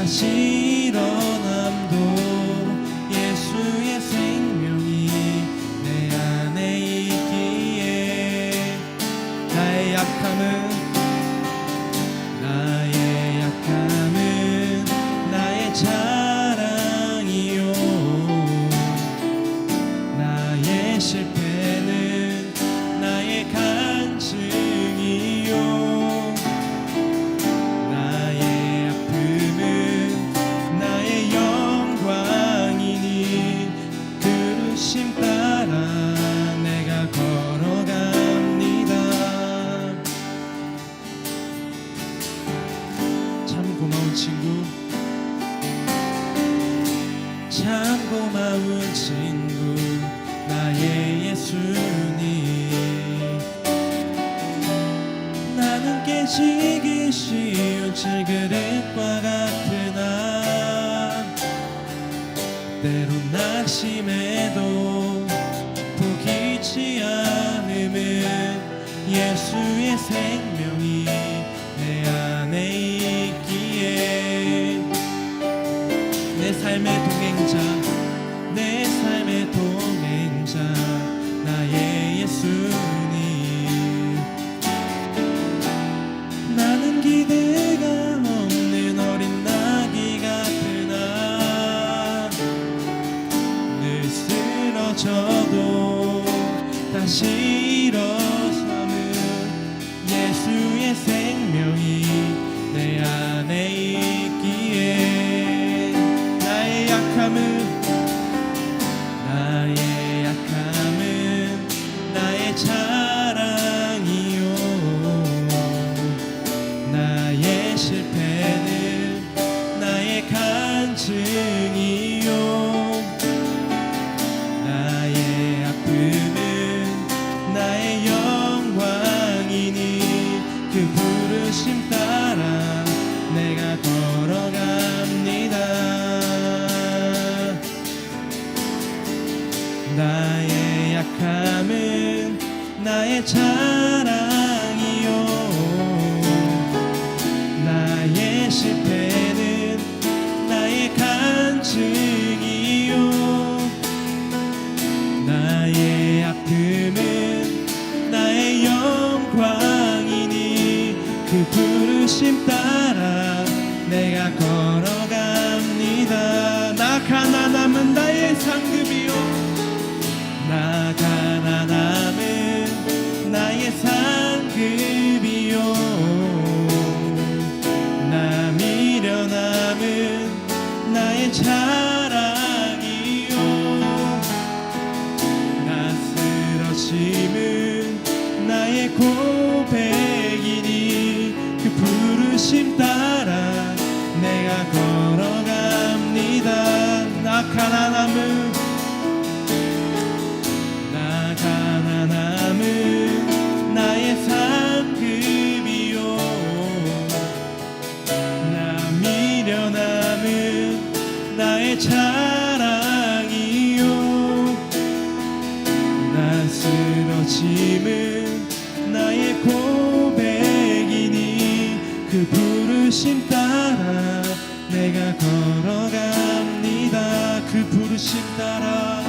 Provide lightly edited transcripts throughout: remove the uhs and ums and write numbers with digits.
다시 일어남도 예수의 생명이 내 안에 있기에 나의 약함은 나의 자랑이요 나의 실패는 나의 간증이요 나의 아픔은 나의 영광이니 부르심 따라 내가 걸어갑니다. 참 고마운 친구, 참 고마운 친구 나의 예수님. 나는 깨지기 쉬운 질그릇과 같으나 때론 낙심해도 포기치 않음은 예수의 생명이 내 안에 있기에 내 삶의 동행자 내 삶의 동행자 나의 예수님. 나는 기대가 없는 어린 나귀 같으나 늘 쓰러져도 다시 일어서는 예수의 생명이 내 안에 있기에 나의 약함은 나의 자랑이요 나의 실패는 나의 간증이요 나의 아픔은 나의 영광이니 그 부르심 따라 내가 걸어갑니다. 나의 약함은 나의 자랑이요 나의 실패는 나의 간증이요 나의 아픔은 나의 영광이니 그 부르심 따라 내가 걸어갑니다. 나 가난함은 나의 상급이요 나 가난함은 나의 상급이요 나 미련함은 나의 자랑이요 나 쓰러짐은 나의 고백이니 그 부르심 따라 내가 걸어갑니다. 나 가난함은 나의 상급이요 나 미련함은 나의 자랑이요 나 쓰러짐은 나의 고백이니 그 부르심 따라 내가 걸어갑니다. 그 부르심 따라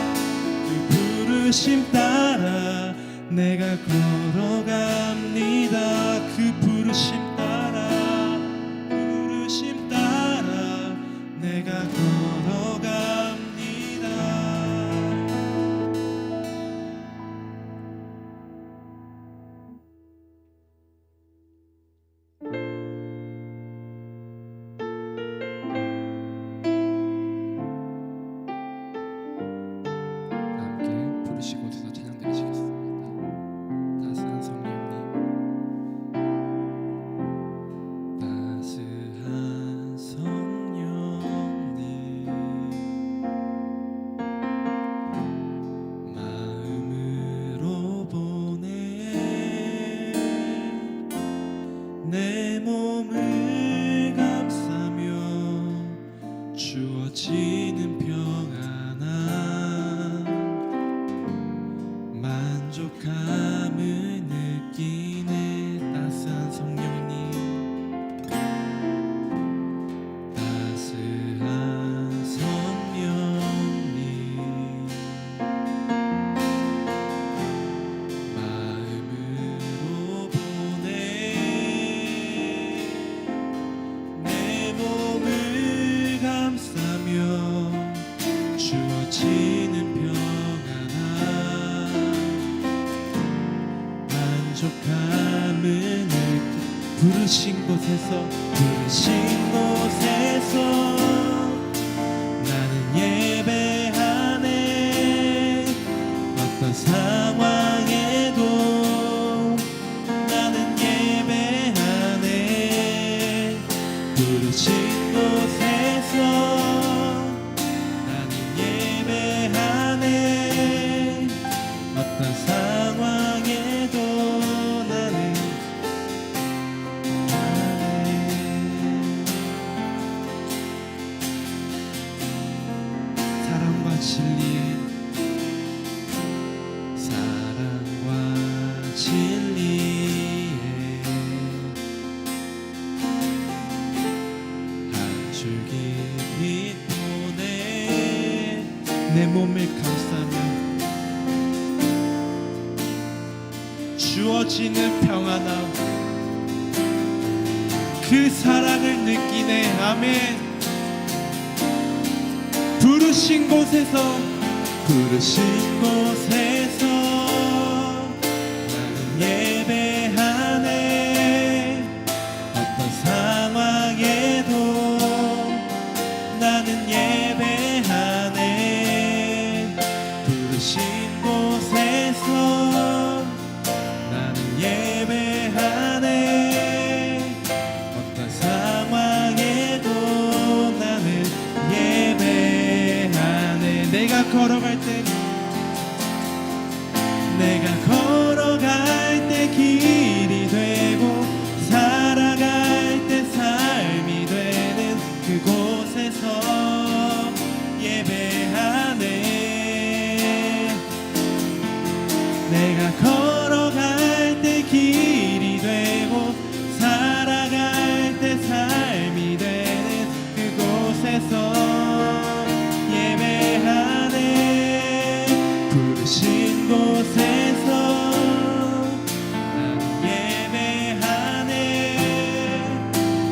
부르심 따라 내가 걸어갑니다. 그 부르심 따라 내가 걸어갑니다. 함께 부르시고 주셔서 찬양 드리시겠습니다. 따스한 성령님 부족함을 느끼 부르신 곳에서 나는 예배하네. 어떤 상황에도 나는 예배하네. 부르신 곳에서 나는 예배하네. 어떤 상황에도 나는 사랑과 진리에 한 줄기 빛 보내 내 몸을 감싸며 주어지는 평안함 그 사랑을 느끼네. 아멘. 부르신 곳에서 나는 예배하네. 어떤 상황에도 나는 예배하네. 부르신 곳에서 나는 예배하네. 어떤 상황에도 나는 예배하네. 내가 걸어갈 때 길이 되고 살아갈 때 삶이 되는 그곳에서 예배하네. 내가 걸어갈 때 길이 되고 살아갈 때 삶이 되는 그곳에서 예배하네. 부르신 곳에서 나는 예배하네.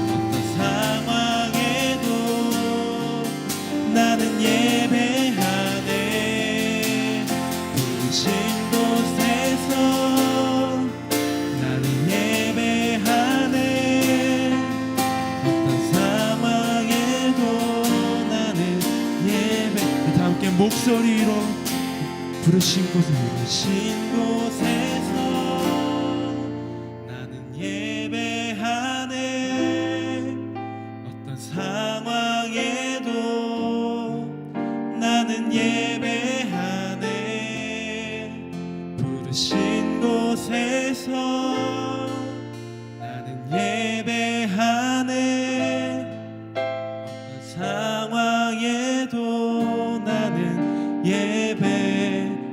어떤 상황에도 나는 예배하네. 부르신 곳에서 나는 예배하네. 어떤 상황에도 나는 예배. 다 함께 목소리로 부르신 곳에서 나는 예배하네. 어떤 상황에도 나는 예배하네. 부르신 곳에서 나는 예배하네. 어떤 상황에도 나는 예배하네.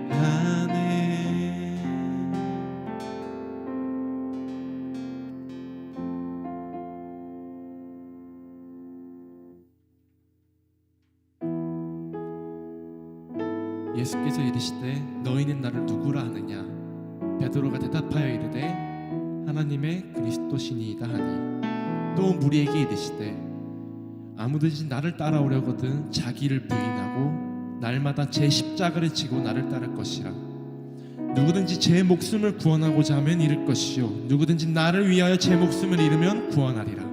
예수께서 이르시되 너희는 나를 누구라 하느냐. 베드로가 대답하여 이르되 하나님의 그리스도시니이다 하니 또 무리에게 이르시되 아무든지 나를 따라오려거든 자기를 부인하고 날마다 제 십자가를 지고 나를 따를 것이라. 누구든지 제 목숨을 구원하고자 하면 잃을 것이요 누구든지 나를 위하여 제 목숨을 잃으면 구원하리라.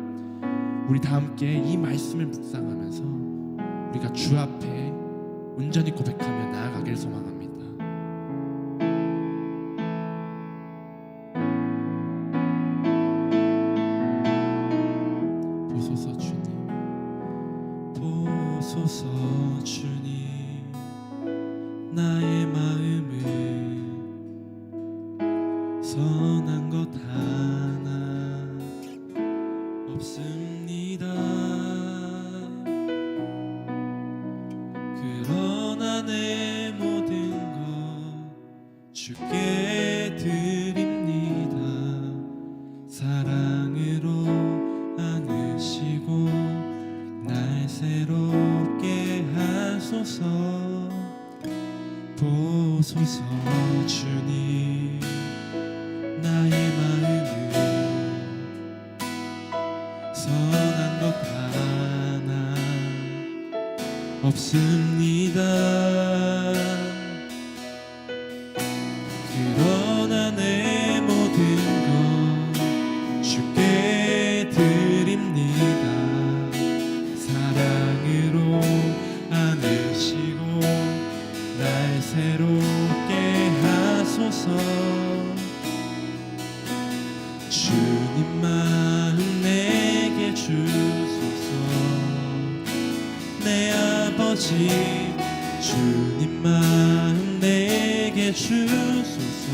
우리 다 함께 이 말씀을 묵상하면서 우리가 주 앞에 온전히 고백하며 나아가길 소망합니다. 보소서 주님, 보소서 주님, 나의 마음을 선한 것 하나 없습니다. 그러나 내 모든 것 주께 드립니다. 사랑으로 안으시고 날 새롭게 하소서. 보소서 주님, 나의 마음을 선한 것 하나 없습니다. 그러나 내 모든 주님 마음 내게 주소서. 내 아버지 주님 마음 내게 주소서.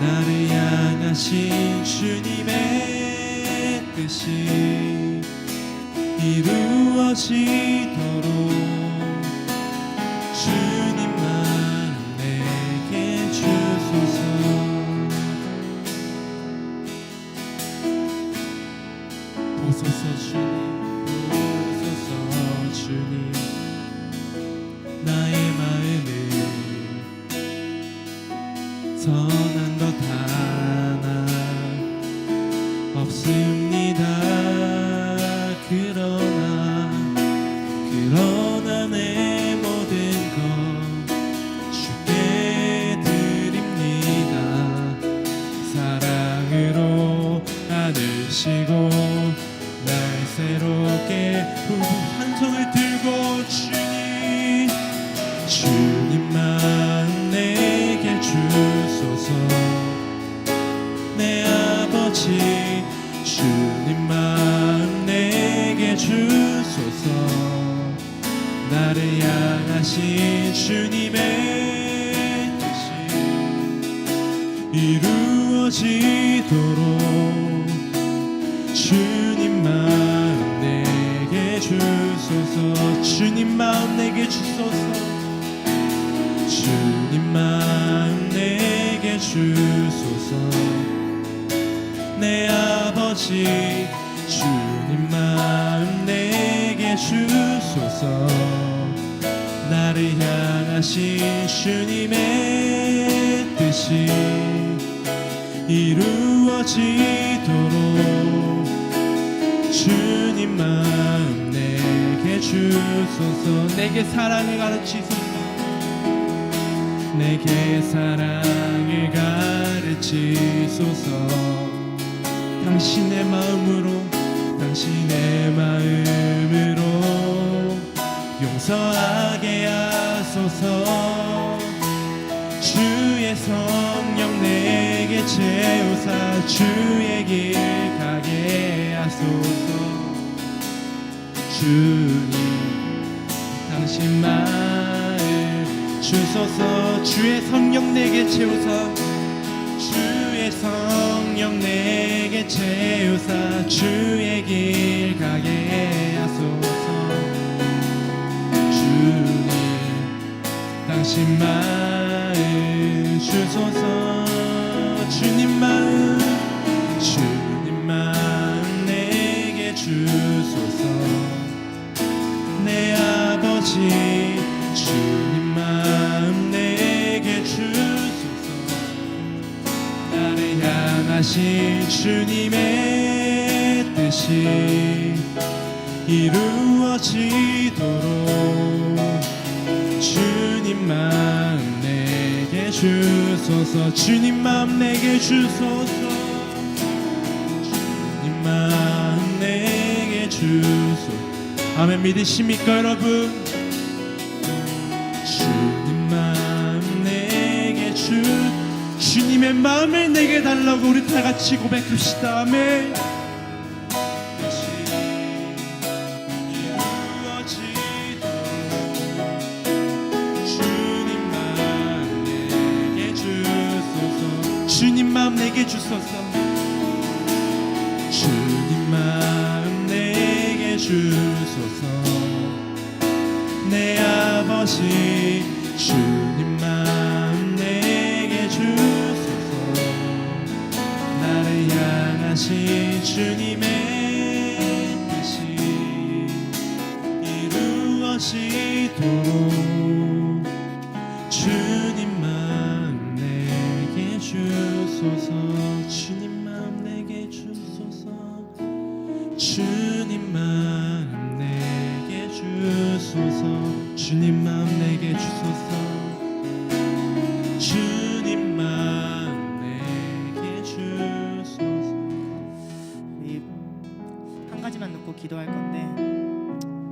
나를 향하신 주님의 뜻이 이루어지도록 주님 마음 내게 주소서. 보소서 주님, 보소서 주님, 나의 마음을 선한 것 하나 없습니다. 그러나 내 모든 것 주께 드립니다. 사랑으로 안으시고 날 새롭게 한 손을 들고 주님 마음 내게 주소서. 내 아버지 주님 마음 내게 주소서. 나를 향하신 주님의 뜻이 이루어지도록 주님 마음 내게 주소서. 주님 마음 내게 주소서. 주님 마음 내게 주소서. 내 아버지 주님 마음 내게 주소서. 나를 향하신 주님의 뜻이 이루어지도록 주님 마음 내게 주소서. 내게 사랑을 가르치소서. 내게 사랑을 가르치소서. 당신의 마음으로 용서하게 하소서. 주의 성령 내게 채우사 주의 길 가게 하소서. 주님 당신 마음 주소서. 주의 성령 내게 채우사 주의 성령 내게 채우사 주의 길 가게 하소서. 주님 당신 마음 주소서. 주님 마음 내게 주소서. 내 아버지 주님 마음 내게 주소서. 나를 향하신 주님의 뜻이 이루어지도록 주님 마음 내게 주소서. 주님 마음 내게 주소서. 주님 마음 내게 주소서. 아멘. 믿으십니까 여러분? 주님 마음 내게 주님의 마음을 내게 달라고 우리 다 같이 고백합시다. 아멘. 주님 마음 내게 주소서. 주님 마음 내게 주소서. 내 아버지 주님 마음 내게 주소서. 나를 향하신 주님의 뜻이 이루어지도록 주님 마음 내게 주소서. 주님 마음 내게 주소서. 주님 마음 내게 주소서. 주님 마음 내게 주소서. 주님 마음 내게 주소서. 우리 한 가지만 놓고 기도할 건데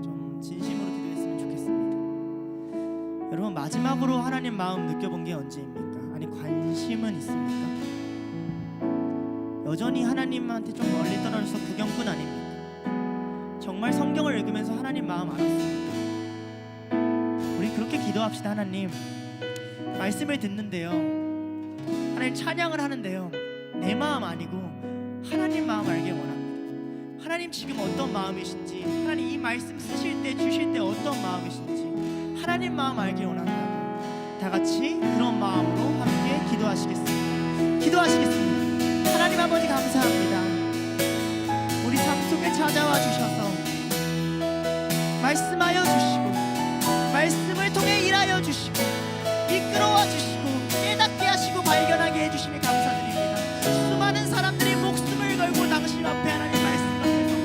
좀 진심으로 기도했으면 좋겠습니다. 여러분 마지막으로 하나님 마음 느껴본 게 언제입니까? 아니 관심은 있습니까? 여전히 하나님한테 좀 멀리 떨어져서 구경꾼 아닙니까? 정말 성경을 읽으면서 하나님 마음 알았습니다. 우리 그렇게 기도합시다. 하나님, 말씀을 듣는데요, 하나님 찬양을 하는데요, 내 마음 아니고 하나님 마음 알길 원합니다. 하나님 지금 어떤 마음이신지, 하나님 이 말씀 쓰실 때 주실 때 어떤 마음이신지 하나님 마음 알길 원합니다. 다 같이 그런 마음으로 함께 기도하시겠습니다. 기도하시겠습니다. 하나님 아버지 감사합니다. 우리 삶 속에 찾아와 주셔서 말씀하여 주시고 말씀을 통해 일하여 주시고 이끌어와 주시고 깨닫게 하시고 발견하게 해주시니 감사드립니다. 수많은 사람들이 목숨을 걸고 당신 앞에 하나님 말씀 앞에서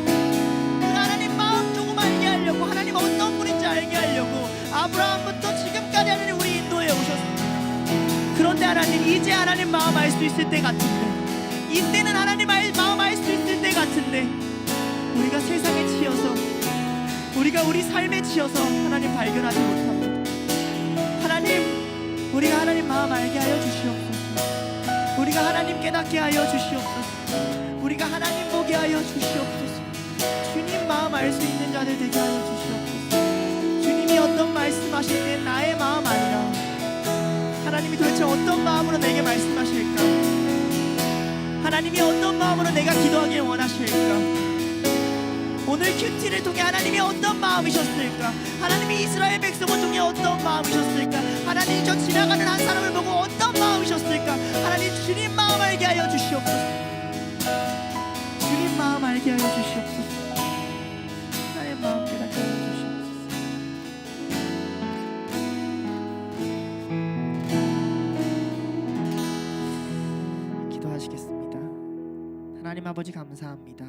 그 하나님 마음 조금 알게 하려고, 하나님 어떤 분인지 알게 하려고 아브라함부터 지금까지 하나님 우리 인도에 오셨습니다. 그런데 하나님, 이제 하나님 마음 알 수 있을 때 같은데, 이때는 하나님 마음 알 수 있을 때 같은데 우리가 세상에 치여서, 우리가 우리 삶에 치여서 하나님 발견하지 못합니다. 하나님, 우리가 하나님 마음 알게 하여 주시옵소서. 우리가 하나님 깨닫게 하여 주시옵소서. 우리가 하나님 보게 하여 주시옵소서. 주님 마음 알 수 있는 자들 되게 하여 주시옵소서. 주님이 어떤 말씀하실 때 나의 마음 아니라 하나님이 도대체 어떤 마음으로 내게 말씀하실까? 하나님이 어떤 마음으로 내가 기도하길 원하실까? 오늘 큐티를 통해 하나님이 어떤 마음이셨을까? 하나님이 이스라엘 백성을 통해 어떤 마음이셨을까? 하나님이 저 지나가는 한 사람을 보고 어떤 마음이셨을까? 하나님, 주님 마음 알게 하여 주시옵소서. 주님 마음 알게 하여 주시옵소서. 나의 마음 깨닫게 하여 주시옵소서. 기도하시겠습니다. 하나님 아버지 감사합니다.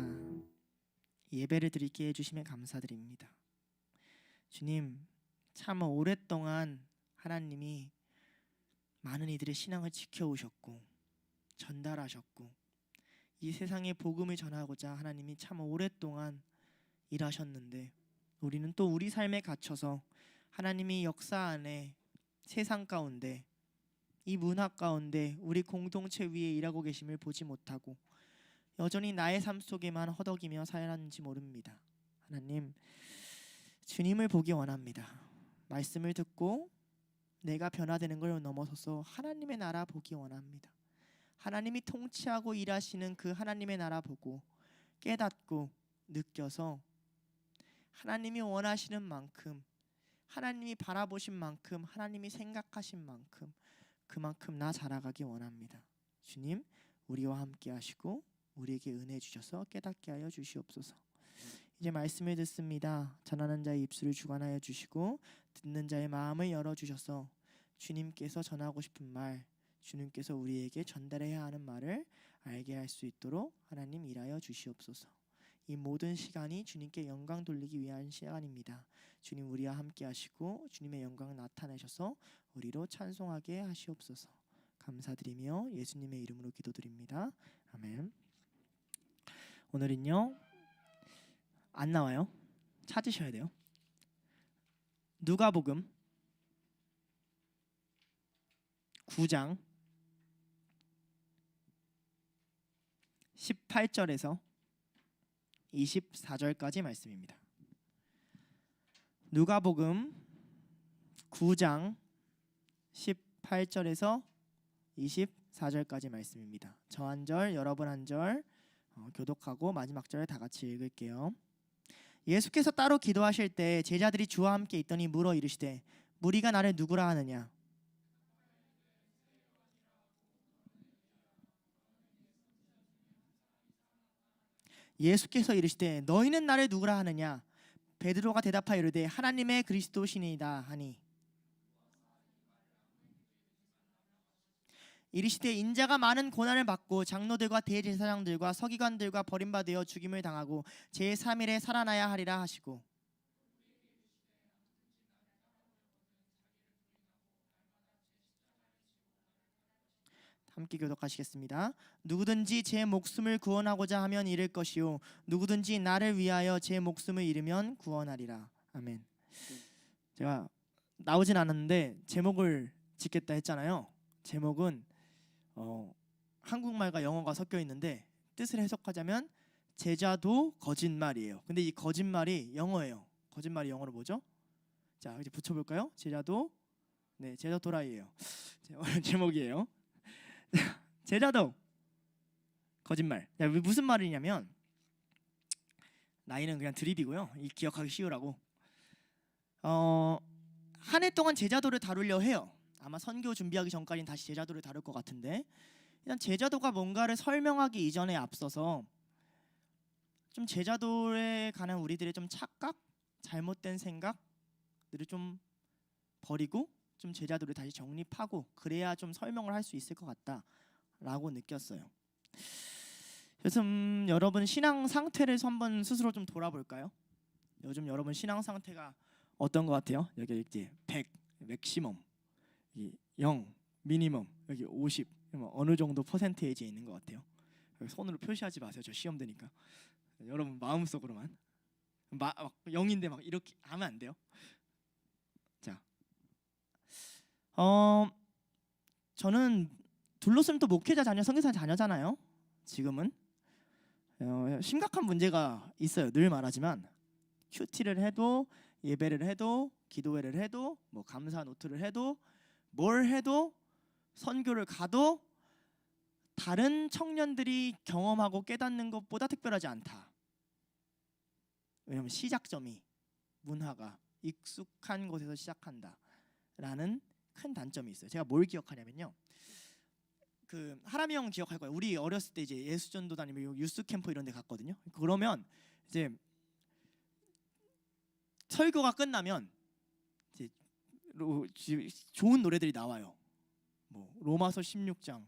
예배를 드리게 해주시면 감사드립니다. 주님, 참 오랫동안 하나님이 많은 이들의 신앙을 지켜오셨고 전달하셨고 이 세상에 복음을 전하고자 하나님이 참 오랫동안 일하셨는데, 우리는 또 우리 삶에 갇혀서 하나님이 역사 안에, 세상 가운데, 이 문화 가운데 우리 공동체 위에 일하고 계심을 보지 못하고 여전히 나의 삶 속에만 허덕이며 살았는지 모릅니다. 하나님, 주님을 보기 원합니다. 말씀을 듣고 내가 변화되는 걸 넘어서서 하나님의 나라 보기 원합니다. 하나님이 통치하고 일하시는 그 하나님의 나라 보고 깨닫고 느껴서 하나님이 원하시는 만큼, 하나님이 바라보신 만큼, 하나님이 생각하신 만큼 그만큼 나 자라가기 원합니다. 주님, 우리와 함께 하시고 우리에게 은혜 주셔서 깨닫게 하여 주시옵소서. 이제 말씀을 듣습니다. 전하는 자의 입술을 주관하여 주시고 듣는 자의 마음을 열어 주셔서 주님께서 전하고 싶은 말, 주님께서 우리에게 전달해야 하는 말을 알게 할 수 있도록 하나님 일하여 주시옵소서. 이 모든 시간이 주님께 영광 돌리기 위한 시간입니다. 주님, 우리와 함께 하시고 주님의 영광을 나타내셔서 우리로 찬송하게 하시옵소서. 감사드리며 예수님의 이름으로 기도드립니다. 아멘. 오늘은요, 안 나와요. 찾으셔야 돼요. 누가복음 9장 18절에서 24절까지 말씀입니다. 누가복음 9장 18절에서 24절까지 말씀입니다. 저 한 절, 여러분 한 절 교독하고 마지막 절을 다 같이 읽을게요. 예수께서 따로 기도하실 때 제자들이 주와 함께 있더니 물어 이르시되 무리가 나를 누구라 하느냐? 예수께서 이르시되 너희는 나를 누구라 하느냐? 베드로가 대답하여 이르되 하나님의 그리스도시니이다 하니, 이르시되 인자가 많은 고난을 받고 장로들과 대제사장들과 서기관들과 버림받아 죽임을 당하고 제3일에 살아나야 하리라 하시고, 함께 교독하시겠습니다. 누구든지 제 목숨을 구원하고자 하면 잃을 것이요 누구든지 나를 위하여 제 목숨을 잃으면 구원하리라. 아멘. 제가 나오진 않았는데 제목을 짓겠다 했잖아요. 제목은 한국말과 영어가 섞여 있는데 뜻을 해석하자면 제자도 거짓말이에요. 근데 이 거짓말이 영어예요. 거짓말이 영어로 뭐죠? 자, 이제 붙여볼까요? 제자도, 네, 제자 도라이예요. 오늘 제목이에요. 제자도 거짓말. 자, 무슨 말이냐면, 나이는 그냥 드립이고요. 이 기억하기 쉬우라고. 한 해 동안 제자도를 다루려 해요. 아마 선교 준비하기 전까지는 다시 제자도를 다룰 것 같은데, 일단 제자도가 뭔가를 설명하기 이전에 앞서서 좀 제자도에 관한 우리들의 좀 착각, 잘못된 생각들을 좀 버리고 좀 제자도를 다시 정립하고 그래야 좀 설명을 할 수 있을 것 같다라고 느꼈어요. 요즘 여러분 신앙 상태를 한번 스스로 좀 돌아볼까요? 요즘 여러분 신앙 상태가 어떤 것 같아요? 여기 이제 100 맥시멈, 0 미니멈, 여기 50 어느 정도 퍼센테이지에 있는 것 같아요. 손으로 표시하지 마세요. 저 시험 되니까. 여러분 마음속으로만 0인데 막 이렇게 하면 안 돼요. 자, 저는 둘러쓰면 또 목회자 자녀, 선교사 자녀잖아요. 지금은 심각한 문제가 있어요. 늘 말하지만 큐티를 해도 예배를 해도 기도회를 해도 뭐 감사 노트를 해도 뭘 해도 선교를 가도 다른 청년들이 경험하고 깨닫는 것보다 특별하지 않다. 왜냐하면 시작점이 문화가 익숙한 곳에서 시작한다라는 큰 단점이 있어요. 제가 뭘 기억하냐면요. 그 하람이 형 기억할 거예요. 우리 어렸을 때 이제 예수전도 다니면 유스 캠프 이런 데 갔거든요. 그러면 이제 설교가 끝나면 이제 좋은 노래들이 나와요. 뭐 로마서 16장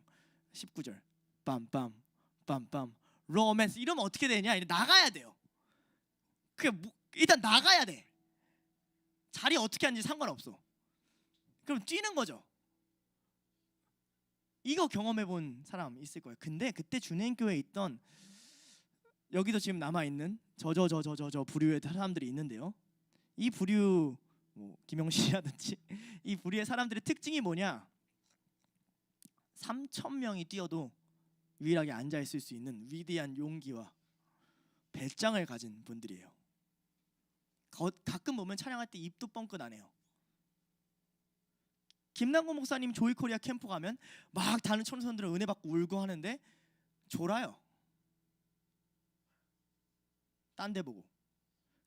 19절 빰빰 빰빰 로맨스 이러면 어떻게 되냐? 나가야 돼요. 일단 나가야 돼. 자리 어떻게 하는지 상관없어. 그럼 뛰는 거죠. 이거 경험해 본 사람 있을 거예요. 근데 그때 준행교회에 있던 여기도 지금 남아 있는 저 부류의 사람들이 있는데요. 이 부류 뭐 김영식이라든지 이 부류의 사람들의 특징이 뭐냐? 3,000명이 뛰어도 유일하게 앉아 있을 수 있는 위대한 용기와 배짱을 가진 분들이에요. 가끔 보면 찬양할 때 입도 뻥끗 안 해요. 김남곤 목사님 조이코리아 캠프 가면 막 다른 청소년들은 은혜 받고 울고 하는데 졸아요. 딴 데 보고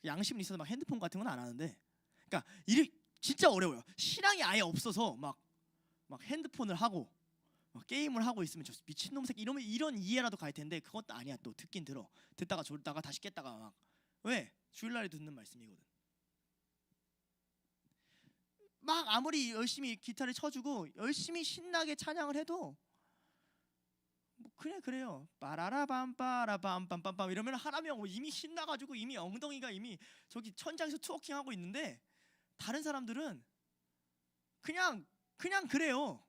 양심은 있어서 막 핸드폰 같은 건 안 하는데, 그러니까 일이 진짜 어려워요. 신앙이 아예 없어서 막 핸드폰을 하고 막 게임을 하고 있으면 저 미친놈 새끼 이런 이해라도 갈 텐데 그것도 아니야. 또 듣긴 들어. 듣다가 졸다가 다시 깼다가 막 왜? 주일날에 듣는 말씀이거든. 막 아무리 열심히 기타를 쳐주고 열심히 신나게 찬양을 해도 뭐 그래요. 빠라라밤빠라밤빰빰빰 이러면 하나면 이미 신나가지고 이미 엉덩이가 이미 저기 천장에서 트워킹하고 있는데 다른 사람들은 그냥 그래요.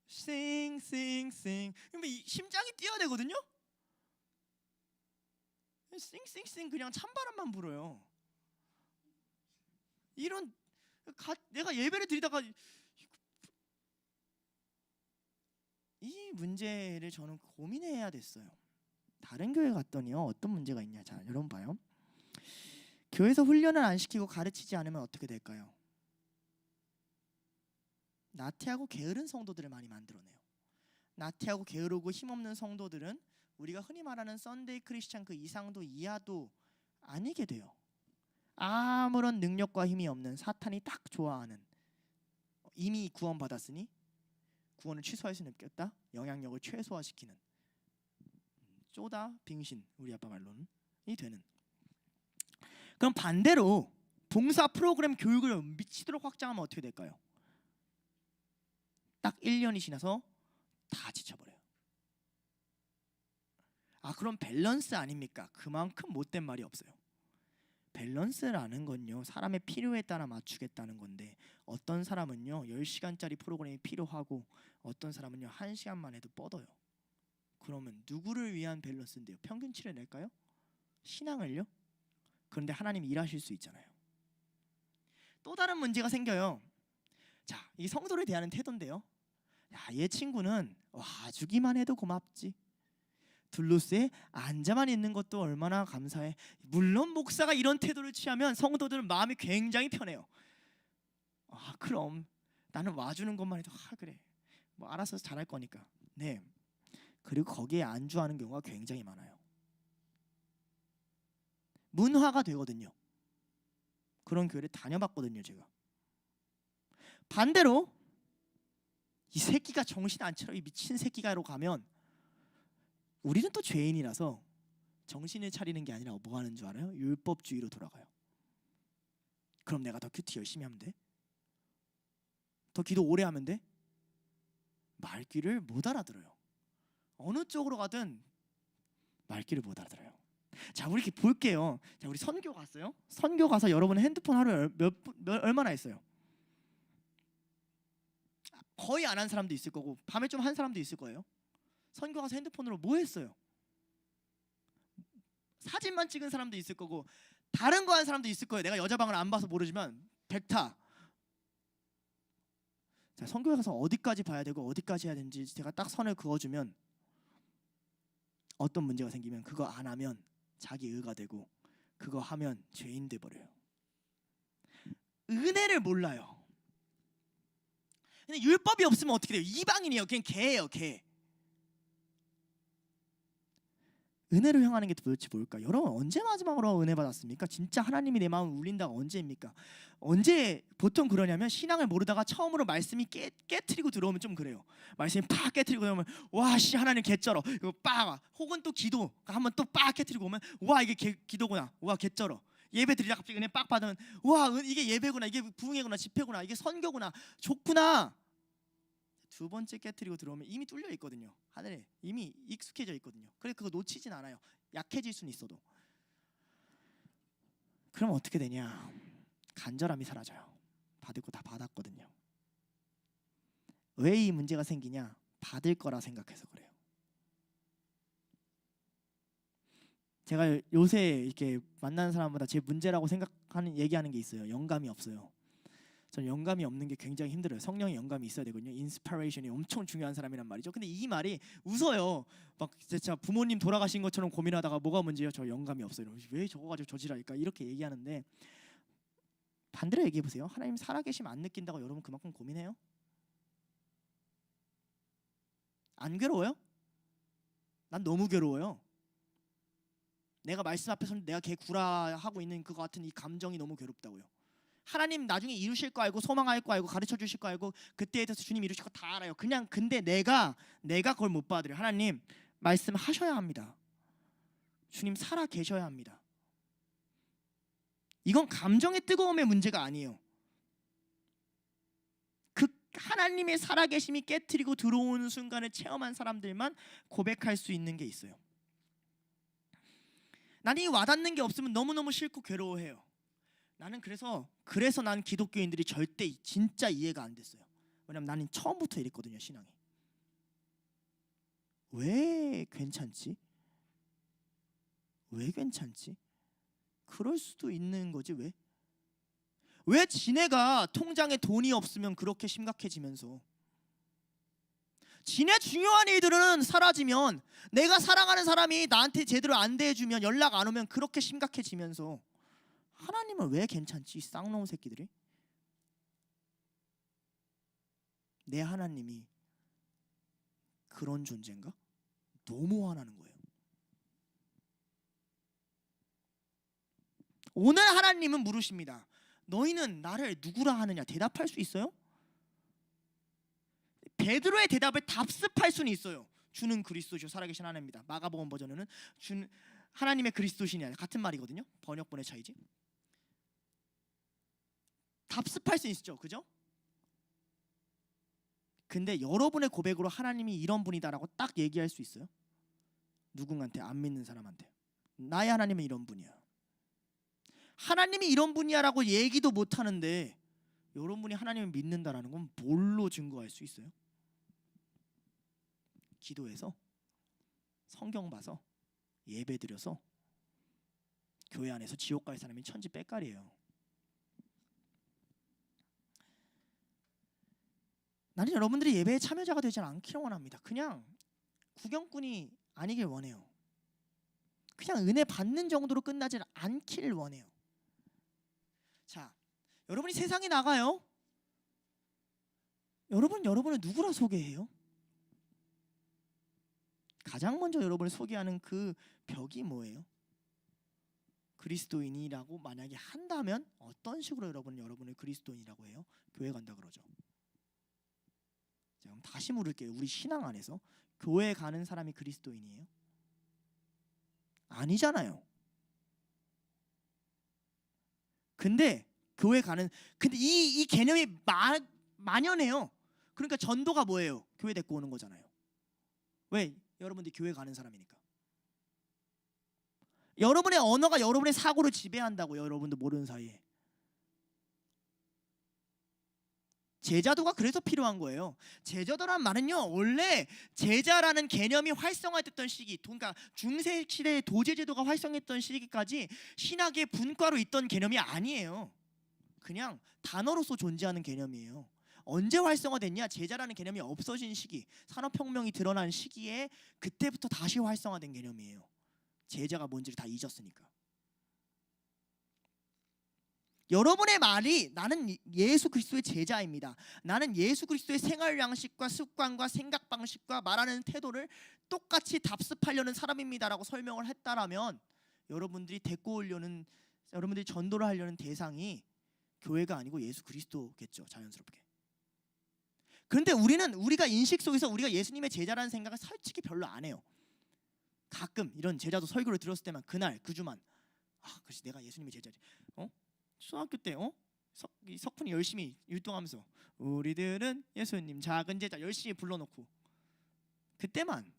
sing. 그러면 심장이 뛰어야 되거든요. sing 그냥 찬바람만 불어요. 이런 내가 예배를 드리다가 이 문제를 저는 고민해야 됐어요. 다른 교회 갔더니요 어떤 문제가 있냐. 자, 여러분 봐요. 교회에서 훈련을 안 시키고 가르치지 않으면 어떻게 될까요? 나태하고 게으른 성도들을 많이 만들어내요. 나태하고 게으르고 힘없는 성도들은 우리가 흔히 말하는 썬데이 크리스찬 그 이상도 이하도 아니게 돼요. 아무런 능력과 힘이 없는 사탄이 딱 좋아하는, 이미 구원받았으니 구원을 취소할 수는 없겠다, 영향력을 최소화시키는 쪼다 빙신, 우리 아빠 말로는 이 되는. 그럼 반대로 봉사 프로그램 교육을 미치도록 확장하면 어떻게 될까요? 딱 1년이 지나서 다 지쳐버려요. 그럼 밸런스 아닙니까? 그만큼 못된 말이 없어요. 밸런스라는 건요 사람의 필요에 따라 맞추겠다는 건데, 어떤 사람은요 10시간짜리 프로그램이 필요하고 어떤 사람은요 1시간만 해도 뻗어요. 그러면 누구를 위한 밸런스인데요? 평균치를 낼까요? 신앙을요? 그런데 하나님 일하실 수 있잖아요. 또 다른 문제가 생겨요. 자, 이 성도를 대하는 태도인데요, 야, 얘 친구는 와주기만 해도 고맙지. 둘로스에 앉아만 있는 것도 얼마나 감사해. 물론 목사가 이런 태도를 취하면 성도들은 마음이 굉장히 편해요. 그럼 나는 와주는 것만 해도 그래, 뭐 알아서 잘할 거니까. 네. 그리고 거기에 안주하는 경우가 굉장히 많아요. 문화가 되거든요. 그런 교회를 다녀봤거든요, 제가. 반대로 이 새끼가 정신 안 차려, 이 미친 새끼가로 가면 우리는 또 죄인이라서 정신을 차리는 게 아니라 뭐 하는 줄 알아요? 율법주의로 돌아가요. 그럼 내가 더 큐티 열심히 하면 돼? 더 기도 오래 하면 돼? 말귀를 못 알아들어요. 어느 쪽으로 가든 말귀를 못 알아들어요. 자, 우리 이렇게 볼게요. 자, 우리 선교 갔어요. 선교 가서 여러분 핸드폰 하루에 얼마나 했어요? 거의 안 한 사람도 있을 거고 밤에 좀 한 사람도 있을 거예요. 선교 가서 핸드폰으로 뭐 했어요? 사진만 찍은 사람도 있을 거고 다른 거 한 사람도 있을 거예요. 내가 여자 방을 안 봐서 모르지만 백타. 자, 선교에 가서 어디까지 봐야 되고 어디까지 해야 되는지 제가 딱 선을 그어주면 어떤 문제가 생기면 그거 안 하면 자기 의가 되고 그거 하면 죄인 돼 버려요. 은혜를 몰라요. 근데 율법이 없으면 어떻게 돼요? 이방인이에요. 그냥 개예요, 개. 은혜로 향하는 게 도대체 뭘까? 여러분 언제 마지막으로 은혜 받았습니까? 진짜 하나님이 내 마음을 울린다가 언제입니까? 언제 보통 그러냐면 신앙을 모르다가 처음으로 말씀이 깨트리고 들어오면 좀 그래요. 말씀이 팍 깨트리고 들어오면 와씨 하나님 개쩔어 이거 빡. 혹은 또 기도 한번 또 빡 깨트리고 오면 와 이게 기도구나. 와 개쩔어. 예배 드리다 갑자기 은혜 빡 받으면 와 이게 예배구나. 이게 부흥회구나. 집회구나. 이게 선교구나. 좋구나. 두 번째 깨트리고 들어오면 이미 뚫려 있거든요. 하늘에 이미 익숙해져 있거든요. 그래 그거 놓치진 않아요. 약해질 수는 있어도. 그럼 어떻게 되냐? 간절함이 사라져요. 받을 거 다 받았거든요. 왜 이 문제가 생기냐? 받을 거라 생각해서 그래요. 제가 요새 이렇게 만나는 사람마다 제 문제라고 생각하는 얘기하는 게 있어요. 영감이 없어요. 저는 영감이 없는 게 굉장히 힘들어요. 성령의 영감이 있어야 되거든요. 인스피레이션이 엄청 중요한 사람이란 말이죠. 근데 이 말이 웃어요. 막 진짜 부모님 돌아가신 것처럼 고민하다가 뭐가 문제예요? 저 영감이 없어요. 왜 저거 가지고 저지랄까? 이렇게 얘기하는데 반대로 얘기해 보세요. 하나님 살아계시면 안 느낀다고 여러분 그만큼 고민해요? 안 괴로워요? 난 너무 괴로워요. 내가 말씀 앞에서는 내가 개 구라하고 있는 그거 같은 이 감정이 너무 괴롭다고요. 하나님 나중에 이루실 거 알고 소망할 거 알고 가르쳐 주실 거 알고 그때에 대해서 주님 이루실 거 다 알아요. 그냥 근데 내가 그걸 못 받아들여요. 하나님 말씀하셔야 합니다. 주님 살아 계셔야 합니다. 이건 감정의 뜨거움의 문제가 아니에요. 그 하나님의 살아계심이 깨트리고 들어오는 순간을 체험한 사람들만 고백할 수 있는 게 있어요. 나는 이 와닿는 게 없으면 너무너무 싫고 괴로워해요. 나는 그래서 난 기독교인들이 절대 진짜 이해가 안 됐어요. 왜냐면 나는 처음부터 이랬거든요. 신앙이. 왜 괜찮지? 왜 괜찮지? 그럴 수도 있는 거지. 왜 지네가 통장에 돈이 없으면 그렇게 심각해지면서 지네 중요한 일들은 사라지면 내가 사랑하는 사람이 나한테 제대로 안 대해주면 연락 안 오면 그렇게 심각해지면서 하나님은 왜 괜찮지? 이 쌍놈 새끼들이. 내 하나님이 그런 존재인가? 너무 화나는 거예요. 오늘 하나님은 물으십니다. 너희는 나를 누구라 하느냐? 대답할 수 있어요? 베드로의 대답을 답습할 수는 있어요. 주는 그리스도시요 살아계신 하나님입니다. 마가복음 버전에는 주는 하나님의 그리스도시냐 같은 말이거든요. 번역본의 차이지. 답습할 수 있죠, 그죠? 근데 여러분의 고백으로 하나님이 이런 분이다라고 딱 얘기할 수 있어요? 누군가한테 안 믿는 사람한테 나의 하나님은 이런 분이야. 하나님이 이런 분이야라고 얘기도 못 하는데 여러분이 하나님을 믿는다라는 건 뭘로 증거할 수 있어요? 기도해서, 성경 봐서, 예배 드려서, 교회 안에서 지옥 갈 사람이 천지 빽깔이에요. 나는 여러분들이 예배에 참여자가 되지 않기를 원합니다. 그냥 구경꾼이 아니길 원해요. 그냥 은혜 받는 정도로 끝나지 않기를 원해요. 자, 여러분이 세상에 나가요. 여러분을 누구라 소개해요? 가장 먼저 여러분을 소개하는 그 벽이 뭐예요? 그리스도인이라고 만약에 한다면 어떤 식으로 여러분을 그리스도인이라고 해요? 교회 간다 그러죠. 자, 그럼 다시 물을게요. 우리 신앙 안에서 교회 가는 사람이 그리스도인이에요? 아니잖아요. 근데 이 개념이 만연해요. 그러니까 전도가 뭐예요? 교회 데리고 오는 거잖아요. 왜? 여러분들이 교회 가는 사람이니까. 여러분의 언어가 여러분의 사고를 지배한다고요. 여러분도 모르는 사이에. 제자도가 그래서 필요한 거예요. 제자도란 말은요, 원래 제자라는 개념이 활성화됐던 시기, 그러니까 중세 시대의 도제제도가 활성했던 시기까지 신학의 분과로 있던 개념이 아니에요. 그냥 단어로서 존재하는 개념이에요. 언제 활성화됐냐? 제자라는 개념이 없어진 시기, 산업혁명이 드러난 시기에 그때부터 다시 활성화된 개념이에요. 제자가 뭔지를 다 잊었으니까. 여러분의 말이 나는 예수 그리스도의 제자입니다. 나는 예수 그리스도의 생활 양식과 습관과 생각 방식과 말하는 태도를 똑같이 답습하려는 사람입니다라고 설명을 했다라면 여러분들이 전도를 하려는 대상이 교회가 아니고 예수 그리스도겠죠. 자연스럽게. 그런데 우리가 인식 속에서 우리가 예수님의 제자라는 생각을 솔직히 별로 안 해요. 가끔 이런 제자도 설교를 들었을 때만 그날 그 주만 그렇지 내가 예수님의 제자지. 초등학교 때 석훈이 열심히 율동하면서 우리들은 예수님 작은 제자 열심히 불러놓고 그때만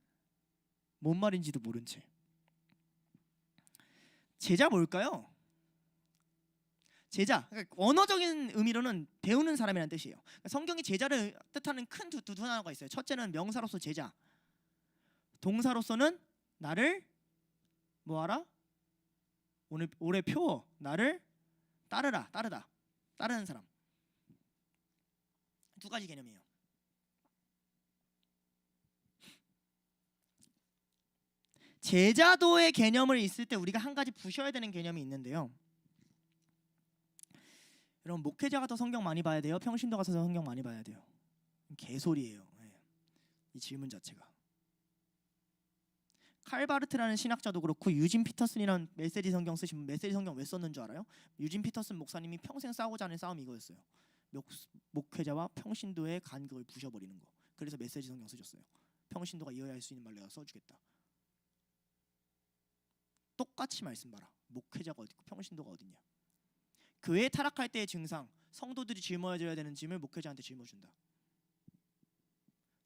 뭔 말인지도 모른 채. 제자 뭘까요? 제자, 그러니까 언어적인 의미로는 배우는 사람이라는 뜻이에요. 그러니까 성경이 제자를 뜻하는 큰 두 단어가 있어요. 첫째는 명사로서 제자, 동사로서는 나를 뭐하라? 오래 표어 나를 따르는 사람. 두 가지 개념이에요. 제자도의 개념을 있을 때 우리가 한 가지 부셔야 되는 개념이 있는데요. 여러분 목회자가 더 성경 많이 봐야 돼요? 평신도 가서 성경 많이 봐야 돼요? 개소리예요. 이 질문 자체가. 칼바르트라는 신학자도 그렇고 유진 피터슨이라는 메시지 성경 쓰신 분, 메시지 성경 왜 썼는 줄 알아요? 유진 피터슨 목사님이 평생 싸우고자 하는 싸움이 이거였어요. 목회자와 평신도의 간극을 부셔버리는 거. 그래서 메시지 성경 쓰셨어요. 평신도가 이어야 할 수 있는 말 내가 써주겠다. 똑같이 말씀 봐라. 목회자가 어디 있고 평신도가 어딨냐. 교회 타락할 때의 증상, 성도들이 짊어져야 되는 짐을 목회자한테 짊어준다.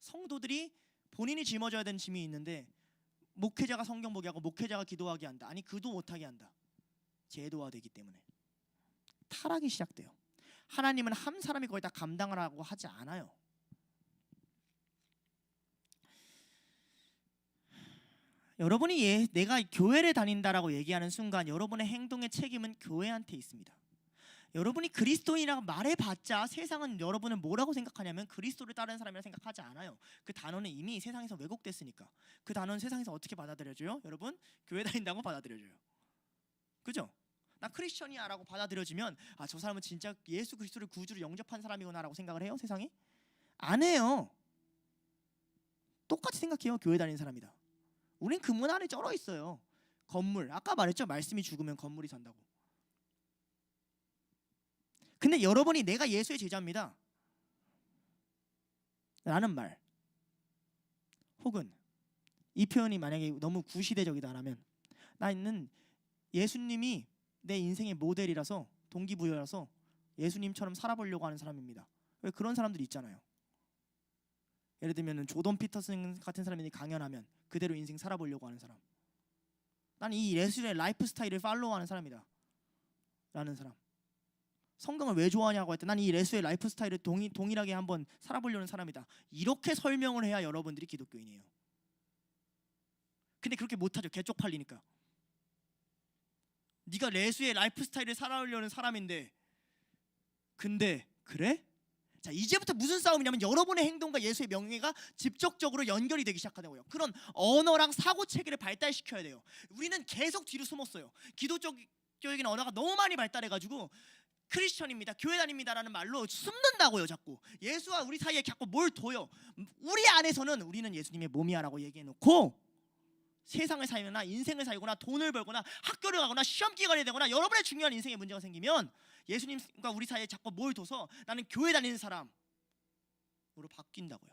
성도들이 본인이 짊어져야 되는 짐이 있는데 목회자가 성경 보게 하고 목회자가 기도하게 한다. 아니 그도 못하게 한다. 제도화되기 때문에 타락이 시작돼요. 하나님은 한 사람이 거의 다 감당하라고 하지 않아요. 여러분이 내가 교회를 다닌다라고 얘기하는 순간 여러분의 행동의 책임은 교회한테 있습니다. 여러분이 그리스도인이라고 말해봤자 세상은 여러분을 뭐라고 생각하냐면 그리스도를 따르는 사람이라 생각하지 않아요. 그 단어는 이미 세상에서 왜곡됐으니까. 그 단어는 세상에서 어떻게 받아들여져요? 여러분 교회 다닌다고 받아들여져요. 그죠? 나 크리스천이야 라고 받아들여지면 저 사람은 진짜 예수 그리스도를 구주로 영접한 사람이구나 라고 생각을 해요? 세상이? 안 해요. 똑같이 생각해요. 교회 다니는 사람이다. 우린 그 문 안에 쩔어 있어요. 건물, 아까 말했죠. 말씀이 죽으면 건물이 산다고. 근데 여러분이 내가 예수의 제자입니다 라는 말, 혹은 이 표현이 만약에 너무 구시대적이다라면 나는 예수님이 내 인생의 모델이라서 동기부여라서 예수님처럼 살아보려고 하는 사람입니다. 왜 그런 사람들이 있잖아요. 예를 들면 조던 피터슨 같은 사람이 강연하면 그대로 인생 살아보려고 하는 사람. 나는 이 예수의 라이프 스타일을 팔로우하는 사람이다 라는 사람. 성경을 왜 좋아하냐고 할 때 난 이 예수의 라이프 스타일을 동일하게 한번 살아보려는 사람이다. 이렇게 설명을 해야 여러분들이 기독교인이에요. 근데 그렇게 못하죠. 개쪽팔리니까. 네가 예수의 라이프 스타일을 살아보려는 사람인데 근데 그래? 자, 이제부터 무슨 싸움이냐면 여러분의 행동과 예수의 명예가 직접적으로 연결이 되기 시작하는 그런 언어랑 사고 체계를 발달시켜야 돼요. 우리는 계속 뒤로 숨었어요. 기독적인 언어가 너무 많이 발달해가지고 크리스천입니다, 교회 다닙니다라는 말로 숨는다고요. 자꾸 예수와 우리 사이에 자꾸 뭘 둬요. 우리 안에서는 우리는 예수님의 몸이야라고 얘기해놓고 세상을 살거나 인생을 살거나 돈을 벌거나 학교를 가거나 시험 기간이 되거나 여러분의 중요한 인생에 문제가 생기면 예수님과 우리 사이에 자꾸 뭘 둬서 나는 교회 다니는 사람으로 바뀐다고요.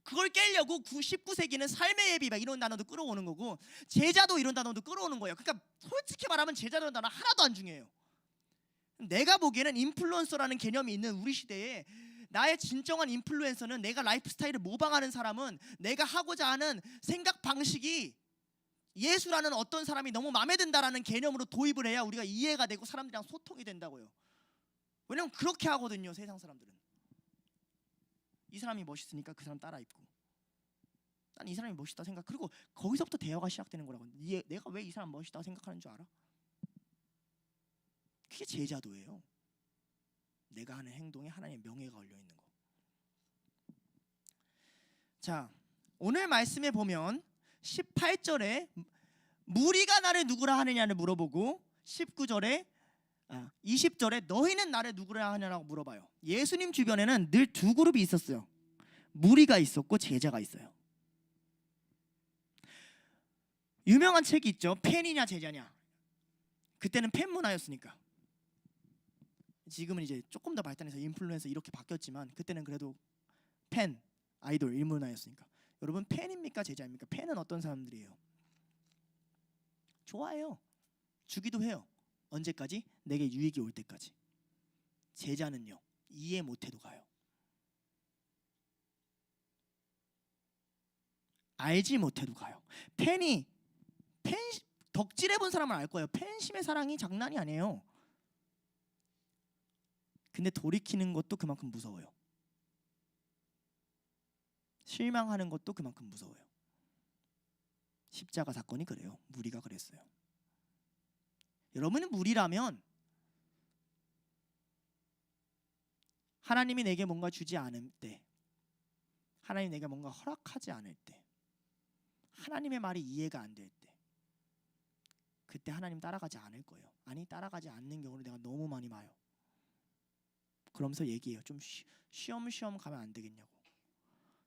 그걸 깨려고 19세기는 삶의 예비 막 이런 단어도 끌어오는 거고 제자도 이런 단어도 끌어오는 거예요. 그러니까 솔직히 말하면 제자라는 단어 하나도 안 중요해요. 내가 보기에는 인플루언서라는 개념이 있는 우리 시대에 나의 진정한 인플루언서는 내가 라이프 스타일을 모방하는 사람은 내가 하고자 하는 생각 방식이 예수라는 어떤 사람이 너무 마음에 든다라는 개념으로 도입을 해야 우리가 이해가 되고 사람들이랑 소통이 된다고요. 왜냐면 그렇게 하거든요. 세상 사람들은 이 사람이 멋있으니까 그 사람 따라 입고 난 이 사람이 멋있다 생각. 그리고 거기서부터 대화가 시작되는 거라고. 내가 왜 이 사람 멋있다고 생각하는 줄 알아? 그게 제자도예요. 내가 하는 행동에 하나님의 명예가 걸려 있는 거. 자, 오늘 말씀에 보면 18절에 무리가 나를 누구라 하느냐를 물어보고 20절에 너희는 나를 누구라 하느냐라고 물어봐요. 예수님 주변에는 늘 두 그룹이 있었어요. 무리가 있었고 제자가 있어요. 유명한 책이 있죠. 팬이냐 제자냐. 그때는 팬 문화였으니까. 지금은 이제 조금 더 발달해서 인플루언서 이렇게 바뀌었지만 그때는 그래도 팬, 아이돌 이 문화였으니까. 여러분 팬입니까 제자입니까? 팬은 어떤 사람들이에요? 좋아해요. 주기도 해요. 언제까지? 내게 유익이 올 때까지. 제자는요, 이해 못해도 가요. 알지 못해도 가요. 덕질해본 사람은 알 거예요. 팬심의 사랑이 장난이 아니에요. 근데 돌이키는 것도 그만큼 무서워요. 실망하는 것도 그만큼 무서워요. 십자가 사건이 그래요. 무리가 그랬어요. 여러분은 무리라면 하나님이 내게 뭔가 주지 않을 때, 하나님이 내게 뭔가 허락하지 않을 때, 하나님의 말이 이해가 안 될 때, 그때 하나님 따라가지 않을 거예요. 아니 따라가지 않는 경우를 내가 너무 많이 봐요. 그러면서 얘기해요. 좀 쉬엄쉬엄 가면 안 되겠냐고.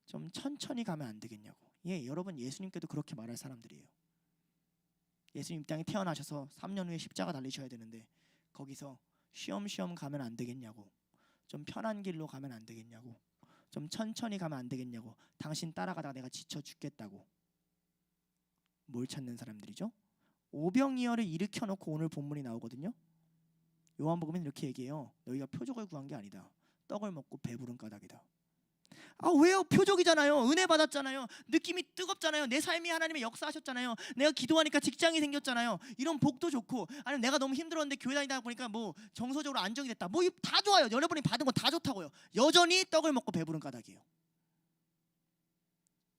좀 천천히 가면 안 되겠냐고. 예, 여러분 예수님께도 그렇게 말할 사람들이에요. 예수님 이 땅에 태어나셔서 3년 후에 십자가 달리셔야 되는데 거기서 쉬엄쉬엄 가면 안 되겠냐고. 좀 편한 길로 가면 안 되겠냐고. 좀 천천히 가면 안 되겠냐고. 당신 따라가다가 내가 지쳐 죽겠다고. 뭘 찾는 사람들이죠? 오병이어를 일으켜놓고 오늘 본문이 나오거든요. 요한복음은 이렇게 얘기해요. 너희가 표적을 구한 게 아니다. 떡을 먹고 배부른 까닭이다. 아 왜요? 표적이잖아요. 은혜 받았잖아요. 느낌이 뜨겁잖아요. 내 삶이 하나님의 역사하셨잖아요. 내가 기도하니까 직장이 생겼잖아요. 이런 복도 좋고, 아니면 내가 너무 힘들었는데 교회 다니다 보니까 뭐 정서적으로 안정이 됐다. 뭐 다 좋아요. 여러분이 받은 거 다 좋다고요. 여전히 떡을 먹고 배부른 까닭이에요.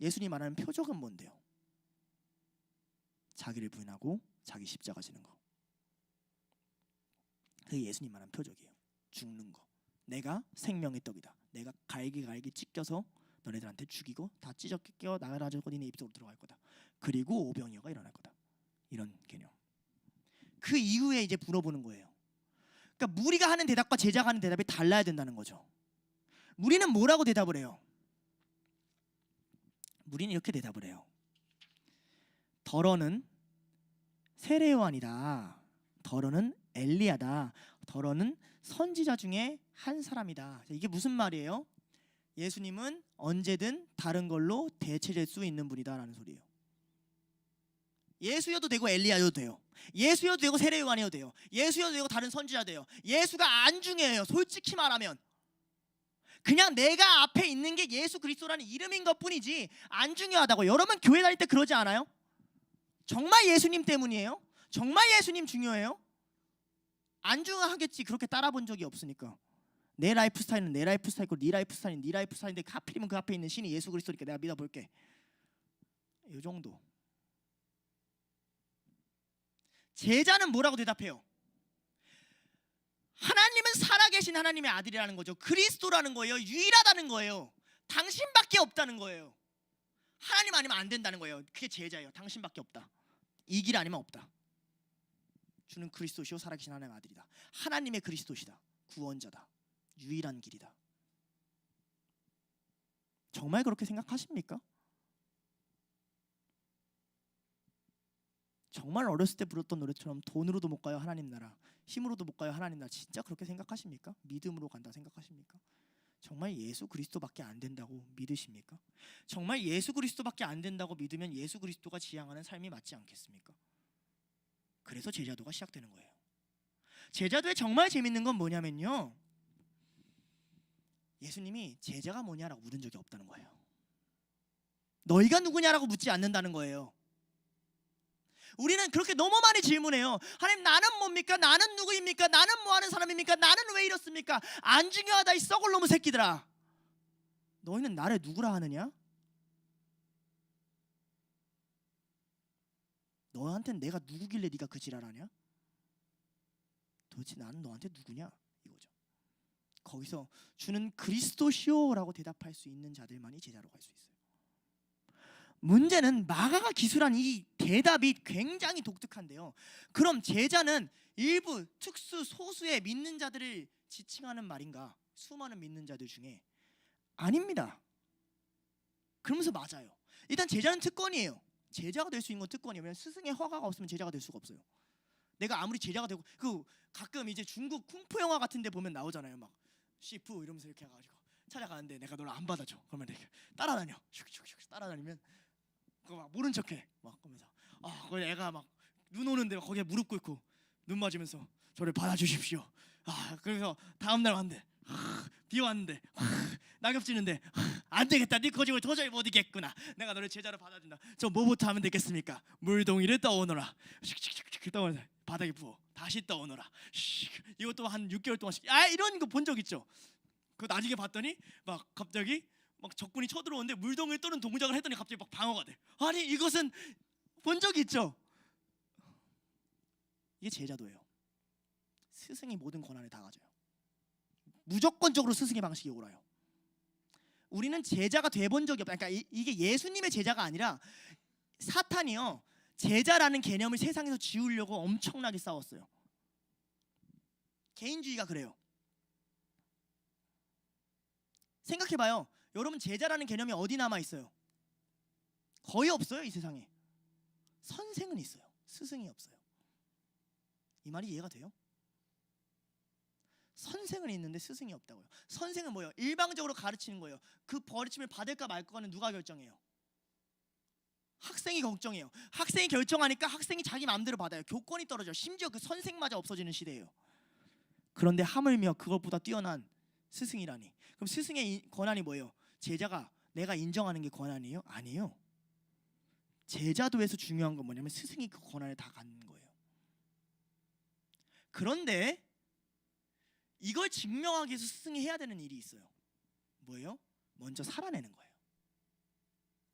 예수님 말하는 표적은 뭔데요? 자기를 부인하고 자기 십자가 지는 거. 그게 예수님 말하는 표적이에요. 죽는 거. 내가 생명의 떡이다. 내가 갈기 찢겨서 너네들한테 죽이고 다 찢어껴 나가가지고 니네 입속으로 들어갈 거다. 그리고 오병이어가 일어날 거다. 이런 개념. 그 이후에 이제 물어보는 거예요. 그러니까 무리가 하는 대답과 제자가 하는 대답이 달라야 된다는 거죠. 무리는 뭐라고 대답을 해요? 무리는 이렇게 대답을 해요. 더러는 세례요한이다. 더러는 엘리야다. 더러는 선지자 중에 한 사람이다. 이게 무슨 말이에요? 예수님은 언제든 다른 걸로 대체될 수 있는 분이다라는 소리예요. 예수여도 되고 엘리야여도 돼요. 예수여도 되고 세례요한이어도 돼요. 예수여도 되고 다른 선지자도 돼요. 예수가 안 중요해요. 솔직히 말하면 그냥 내가 앞에 있는 게 예수 그리스도라는 이름인 것뿐이지 안 중요하다고. 여러분 교회 다닐 때 그러지 않아요? 정말 예수님 때문이에요? 정말 예수님 중요해요? 안 중요하겠지. 그렇게 따라본 적이 없으니까. 내 라이프 스타일은 내 라이프 스타일이고 네 라이프 스타일은 네 라이프 스타일인데 하필이면 그 앞에 있는 신이 예수 그리스도니까 내가 믿어볼게. 이 정도. 제자는 뭐라고 대답해요? 하나님은 살아계신 하나님의 아들이라는 거죠. 그리스도라는 거예요. 유일하다는 거예요. 당신밖에 없다는 거예요. 하나님 아니면 안 된다는 거예요. 그게 제자예요. 당신밖에 없다. 이 길 아니면 없다. 주는 그리스도시요 살아계신 하나님의 아들이다. 하나님의 그리스도시다. 구원자다. 유일한 길이다. 정말 그렇게 생각하십니까? 정말 어렸을 때 부르던 노래처럼 돈으로도 못 가요 하나님 나라, 힘으로도 못 가요 하나님 나라, 진짜 그렇게 생각하십니까? 믿음으로 간다 생각하십니까? 정말 예수 그리스도밖에 안 된다고 믿으십니까? 정말 예수 그리스도밖에 안 된다고 믿으면 예수 그리스도가 지향하는 삶이 맞지 않겠습니까? 그래서 제자도가 시작되는 거예요. 제자도에 정말 재밌는 건 뭐냐면요, 예수님이 제자가 뭐냐라고 물은 적이 없다는 거예요. 너희가 누구냐라고 묻지 않는다는 거예요. 우리는 그렇게 너무 많이 질문해요. 하나님, 나는 뭡니까? 나는 누구입니까? 나는 뭐하는 사람입니까? 나는 왜 이렇습니까? 안 중요하다 이 썩을 놈의 새끼들아. 너희는 나를 누구라 하느냐? 너한테는 내가 누구길래 네가 그 지랄하냐? 도대체 나는 너한테 누구냐? 이거죠. 거기서 주는 그리스도시오라고 대답할 수 있는 자들만이 제자로 갈 수 있어요. 문제는 마가가 기술한 이 대답이 굉장히 독특한데요. 그럼 제자는 일부 특수 소수의 믿는 자들을 지칭하는 말인가? 수많은 믿는 자들 중에 아닙니다. 그러면서 맞아요. 일단 제자는 특권이에요. 제자가 될 수 있는 건 특권이에요. 왜냐면 스승의 허가가 없으면 제자가 될 수가 없어요. 내가 아무리 제자가 되고, 그 가끔 이제 중국 쿵푸 영화 같은 데 보면 나오잖아요. 막 시프 이러면서 이렇게 해가지고 찾아가는데 내가 너를 안 받아줘. 그러면 내가 따라다녀. 슉슉슉 따라다니면 그거 막 모른 척해. 막 그러면서 거기 애가 막 눈 오는데 거기에 무릎 꿇고 눈 맞으면서 저를 받아주십시오. 그래서 다음 날 왔는데 비 왔는데 낙엽 지는데 안 되겠다. 네 거짓말 도저히 못 이겠구나. 내가 너를 제자로 받아준다. 저 뭐부터 하면 되겠습니까? 물동이를 떠오너라. 슉슉슉 떠오르 바닥에 부어 다시 떠오너라. 이것도 한 6개월 동안씩 이런 거 본 적 있죠? 그 나중에 봤더니 막 갑자기 막 적군이 쳐들어오는데 물동이를 떠는 동작을 했더니 갑자기 막 방어가 돼. 아니 이것은 본 적이 있죠? 이게 제자도예요. 스승이 모든 권한을 다 가져요. 무조건적으로 스승의 방식이 옳아요. 우리는 제자가 돼본 적이 없다. 그러니까 이게 예수님의 제자가 아니라 사탄이요, 제자라는 개념을 세상에서 지우려고 엄청나게 싸웠어요. 개인주의가 그래요. 생각해봐요. 여러분, 제자라는 개념이 어디 남아 있어요? 거의 없어요. 이 세상에. 선생은 있어요. 스승이 없어요. 이 말이 이해가 돼요? 선생은 있는데 스승이 없다고요. 선생은 뭐예요? 일방적으로 가르치는 거예요. 그 가르침을 받을까 말까는 누가 결정해요? 학생이 결정해요. 학생이 결정하니까 학생이 자기 마음대로 받아요. 교권이 떨어져요. 심지어 그 선생마저 없어지는 시대예요. 그런데 하물며 그것보다 뛰어난 스승이라니. 그럼 스승의 권한이 뭐예요? 제자가 내가 인정하는 게 권한이에요? 아니에요. 제자도에서 중요한 건 뭐냐면 스승이 그 권한을 다 갖는 거예요. 그런데 이걸 증명하기 위해서 스승이 해야 되는 일이 있어요. 뭐예요? 먼저 살아내는 거예요.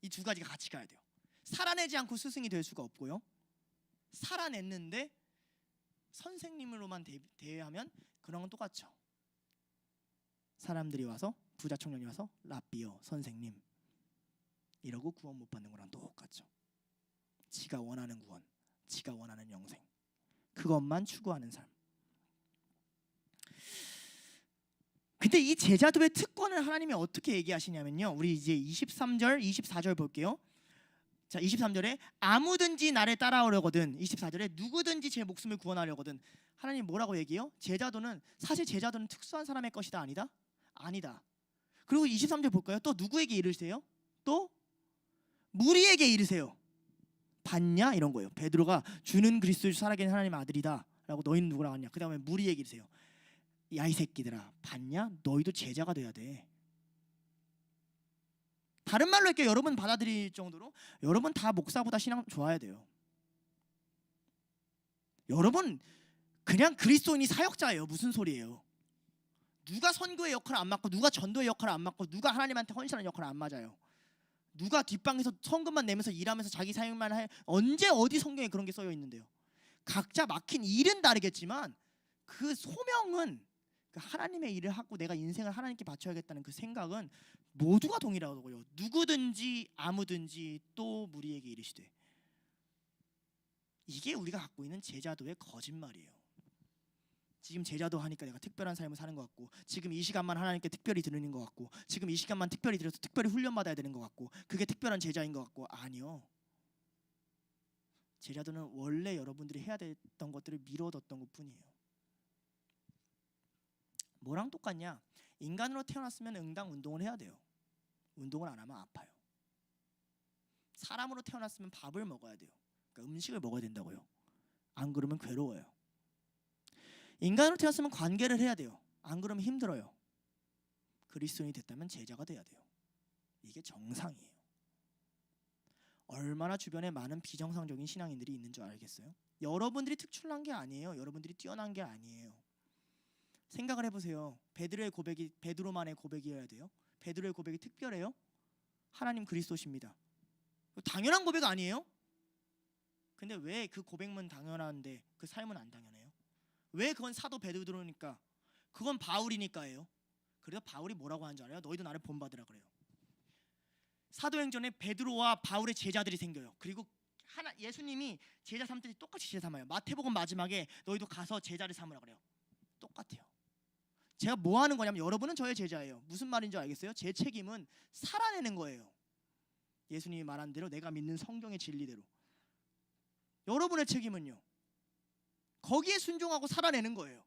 이 두 가지가 같이 가야 돼요. 살아내지 않고 스승이 될 수가 없고요. 살아냈는데 선생님으로만 대하면 그런 건 똑같죠. 사람들이 와서, 부자 청년이 와서 랍비요 선생님 이러고 구원 못 받는 거랑 똑같죠. 지가 원하는 구원, 지가 원하는 영생, 그것만 추구하는 삶. 근데 이 제자도의 특권을 하나님이 어떻게 얘기하시냐면요, 우리 이제 23절, 24절 볼게요. 자, 23절에 아무든지 나를 따라오려거든, 24절에 누구든지 제 목숨을 구원하려거든. 하나님 뭐라고 얘기해요? 사실 제자도는 특수한 사람의 것이다, 아니다? 아니다. 그리고 23절 볼까요? 또 누구에게 이르세요? 또 무리에게 이르세요. 봤냐? 이런 거예요. 베드로가 주는 그리스도 살아계신 하나님의 아들이다 라고 너희는 누구라고 하냐. 그 다음에 무리에게 이르세요. 야 이 새끼들아, 봤냐? 너희도 제자가 돼야 돼. 다른 말로 할게요. 여러분 받아들일 정도로 여러분 다 목사보다 신앙 좋아야 돼요. 여러분 그냥 그리스도인이 사역자예요. 무슨 소리예요? 누가 선교의 역할을 안 맡고, 누가 전도의 역할을 안 맡고, 누가 하나님한테 헌신하는 역할을 안 맞아요. 누가 뒷방에서 성금만 내면서 일하면서 자기 사역만 해. 언제 어디 성경에 그런 게 써여 있는데요? 각자 맡긴 일은 다르겠지만 그 소명은 그 하나님의 일을 하고 내가 인생을 하나님께 바쳐야겠다는 그 생각은 모두가 동일하고요. 누구든지 아무든지 또 무리에게 이르시되. 이게 우리가 갖고 있는 제자도의 거짓말이에요. 지금 제자도 하니까 내가 특별한 삶을 사는 것 같고, 지금 이 시간만 하나님께 특별히 드리는 것 같고, 지금 이 시간만 특별히 드려서 특별히 훈련받아야 되는 것 같고, 그게 특별한 제자인 것 같고, 아니요. 제자도는 원래 여러분들이 해야 됐던 것들을 미뤄뒀던 것뿐이에요. 뭐랑 똑같냐? 인간으로 태어났으면 응당 운동을 해야 돼요. 운동을 안 하면 아파요. 사람으로 태어났으면 밥을 먹어야 돼요. 그러니까 음식을 먹어야 된다고요. 안 그러면 괴로워요. 인간으로 태어났으면 관계를 해야 돼요. 안 그러면 힘들어요. 그리스도인이 됐다면 제자가 돼야 돼요. 이게 정상이에요. 얼마나 주변에 많은 비정상적인 신앙인들이 있는 줄 알겠어요? 여러분들이 특출난 게 아니에요. 여러분들이 뛰어난 게 아니에요. 생각을 해보세요. 베드로의 고백이 베드로만의 고백이어야 돼요? 베드로의 고백이 특별해요? 하나님 그리스도십니다. 당연한 고백 아니에요? 근데 왜 그 고백만 당연한데 그 삶은 안 당연해요? 왜 그건 사도 베드로니까, 그건 바울이니까예요. 그래서 바울이 뭐라고 하는 줄 알아요? 너희도 나를 본받으라 그래요. 사도행전에 베드로와 바울의 제자들이 생겨요. 그리고 예수님이 제자 삼들이 똑같이 제자 삼아요. 마태복음 마지막에 너희도 가서 제자를 삼으라 그래요. 똑같아요. 제가 뭐 하는 거냐면, 여러분은 저의 제자예요. 무슨 말인지 알겠어요? 제 책임은 살아내는 거예요. 예수님이 말한 대로, 내가 믿는 성경의 진리대로. 여러분의 책임은요, 거기에 순종하고 살아내는 거예요.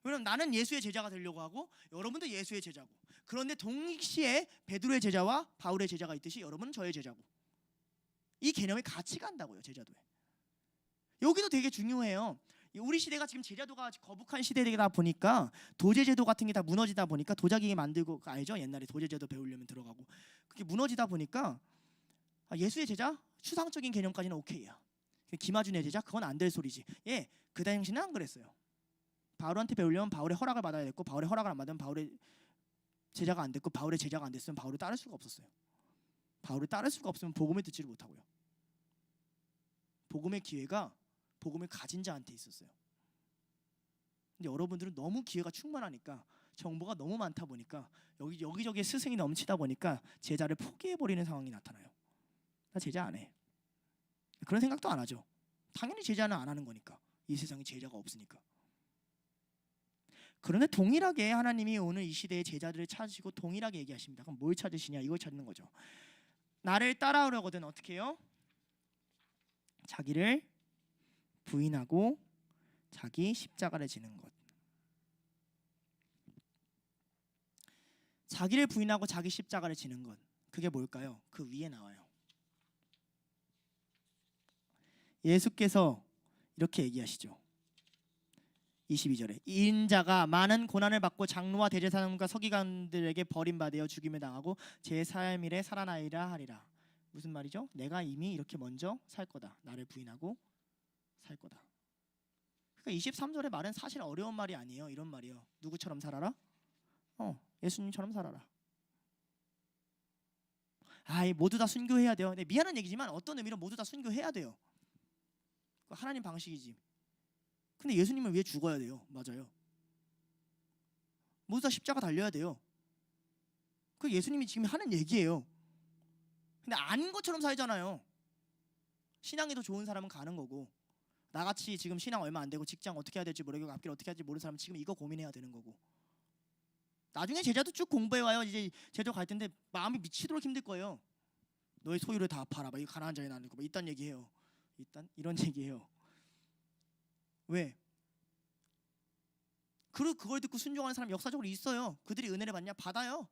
왜냐면 나는 예수의 제자가 되려고 하고 여러분도 예수의 제자고, 그런데 동시에 베드로의 제자와 바울의 제자가 있듯이 여러분은 저의 제자고, 이 개념이 같이 간다고요. 제자도에. 여기도 되게 중요해요. 우리 시대가 지금 제자도가 거북한 시대이다 보니까 도제제도 같은 게 다 무너지다 보니까, 도자기 만들고 알죠? 옛날에 도제제도 배우려면 들어가고, 그게 무너지다 보니까 예수의 제자? 추상적인 개념까지는 오케이야. 김아준의 제자? 그건 안 될 소리지. 예, 그 당시는 안 그랬어요. 바울한테 배우려면 바울의 허락을 받아야 됐고, 바울의 허락을 안 받으면 바울의 제자가 안 됐고, 바울의 제자가 안 됐으면 바울을 따를 수가 없었어요. 바울을 따를 수가 없으면 복음을 듣지를 못하고요. 복음의 기회가 복음을 가진 자한테 있었어요. 근데 여러분들은 너무 기회가 충만하니까, 정보가 너무 많다 보니까, 여기저기에 스승이 넘치다 보니까 제자를 포기해버리는 상황이 나타나요. 나 제자 안 해. 그런 생각도 안 하죠. 당연히 제자는 안 하는 거니까. 이 세상에 제자가 없으니까. 그런데 동일하게 하나님이 오늘 이 시대의 제자들을 찾으시고 동일하게 얘기하십니다. 그럼 뭘 찾으시냐? 이걸 찾는 거죠. 나를 따라오려거든 어떻게 해요? 자기를 부인하고 자기 십자가를 지는 것. 자기를 부인하고 자기 십자가를 지는 것. 그게 뭘까요? 그 위에 나와요. 예수께서 이렇게 얘기하시죠. 22절에 이 인자가 많은 고난을 받고 장로와 대제사장과 서기관들에게 버림받아 죽임을 당하고 제3일에 살아나리라 하리라. 무슨 말이죠? 내가 이미 이렇게 먼저 살 거다. 나를 부인하고 살 거다. 그러니까 23절의 말은 사실 어려운 말이 아니에요. 이런 말이에요. 누구처럼 살아라? 예수님처럼 살아라. 모두 다 순교해야 돼요. 네, 미안한 얘기지만 어떤 의미로 모두 다 순교해야 돼요. 하나님 방식이지. 근데 예수님은 왜 죽어야 돼요? 맞아요. 모두 다 십자가 달려야 돼요. 그 예수님이 지금 하는 얘기예요. 근데 아닌 것처럼 살잖아요. 신앙이 더 좋은 사람은 가는 거고, 나같이 지금 신앙 얼마 안 되고 직장 어떻게 해야 될지 모르고 앞길 어떻게 해야 될지 모르는 사람은 지금 이거 고민해야 되는 거고, 나중에 제자도 쭉 공부해와요. 이제 제자 갈 텐데 마음이 미치도록 힘들 거예요. 너의 소유를 다 팔아. 막 이거 가난한 자에 나누고 막 이딴 얘기해요. 이런 얘기해요. 왜? 그걸 듣고 순종하는 사람 역사적으로 있어요. 그들이 은혜를 받냐? 받아요.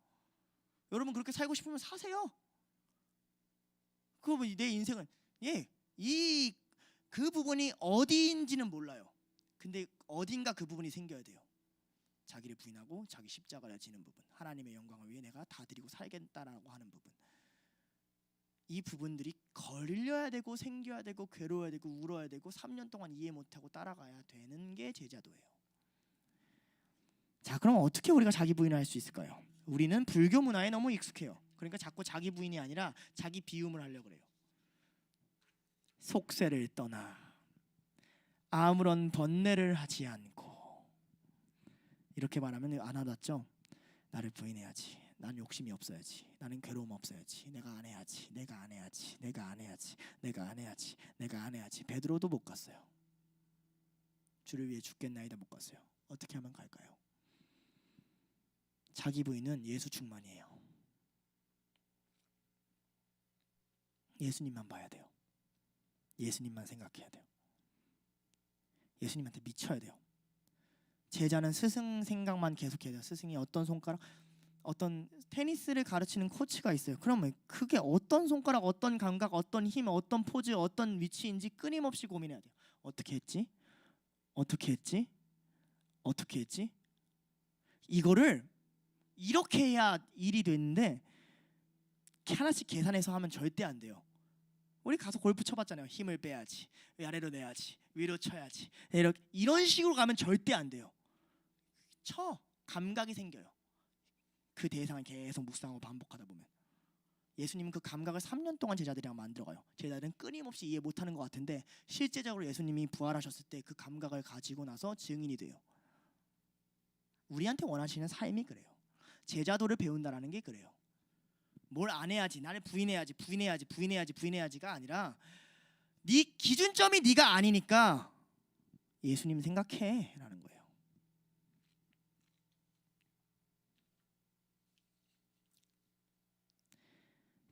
여러분 그렇게 살고 싶으면 사세요. 그거 내 인생은 그 부분이 어디인지는 몰라요. 근데 어딘가 그 부분이 생겨야 돼요. 자기를 부인하고 자기 십자가를 지는 부분, 하나님의 영광을 위해 내가 다 드리고 살겠다라고 하는 부분, 이 부분들이 걸려야 되고 생겨야 되고 괴로워야 되고 울어야 되고 3년 동안 이해 못하고 따라가야 되는 게 제자도예요. 자, 그럼 어떻게 우리가 자기 부인을 할 수 있을까요? 우리는 불교 문화에 너무 익숙해요. 그러니까 자꾸 자기 부인이 아니라 자기 비움을 하려고 그래요. 속세를 떠나 아무런 번뇌를 하지 않고. 이렇게 말하면 안 와닿죠? 나를 부인해야지. 나는 욕심이 없어야지. 나는 괴로움 없어야지. 내가 안 해야지. 내가 안 해야지. 내가 안 해야지. 내가 안 해야지. 내가 안 해야지. 베드로도 못 갔어요. 주를 위해 죽겠나이다 못 갔어요. 어떻게 하면 갈까요? 자기 부인은 예수 충만이에요. 예수님만 봐야 돼요. 예수님만 생각해야 돼요. 예수님한테 미쳐야 돼요. 제자는 스승 생각만 계속해야 돼요. 스승이 어떤 손가락, 어떤 테니스를 가르치는 코치가 있어요. 그러면 그게 어떤 손가락, 어떤 감각, 어떤 힘, 어떤 포즈, 어떤 위치인지 끊임없이 고민해야 돼요. 어떻게 했지? 어떻게 했지? 어떻게 했지? 이거를 이렇게 해야 일이 되는데 하나씩 계산해서 하면 절대 안 돼요. 우리 가서 골프 쳐봤잖아요. 힘을 빼야지, 아래로 내야지, 위로 쳐야지. 이런 식으로 가면 절대 안 돼요. 감각이 생겨요. 그 대상을 계속 묵상하고 반복하다 보면. 예수님은 그 감각을 3년 동안 제자들이랑 만들어가요. 제자들은 끊임없이 이해 못하는 것 같은데 실제적으로 예수님이 부활하셨을 때 그 감각을 가지고 나서 증인이 돼요. 우리한테 원하시는 삶이 그래요. 제자도를 배운다라는 게 그래요. 뭘 안 해야지, 나를 부인해야지, 부인해야지, 부인해야지, 부인해야지가 아니라 네 기준점이 네가 아니니까 예수님 생각해라는 거예요.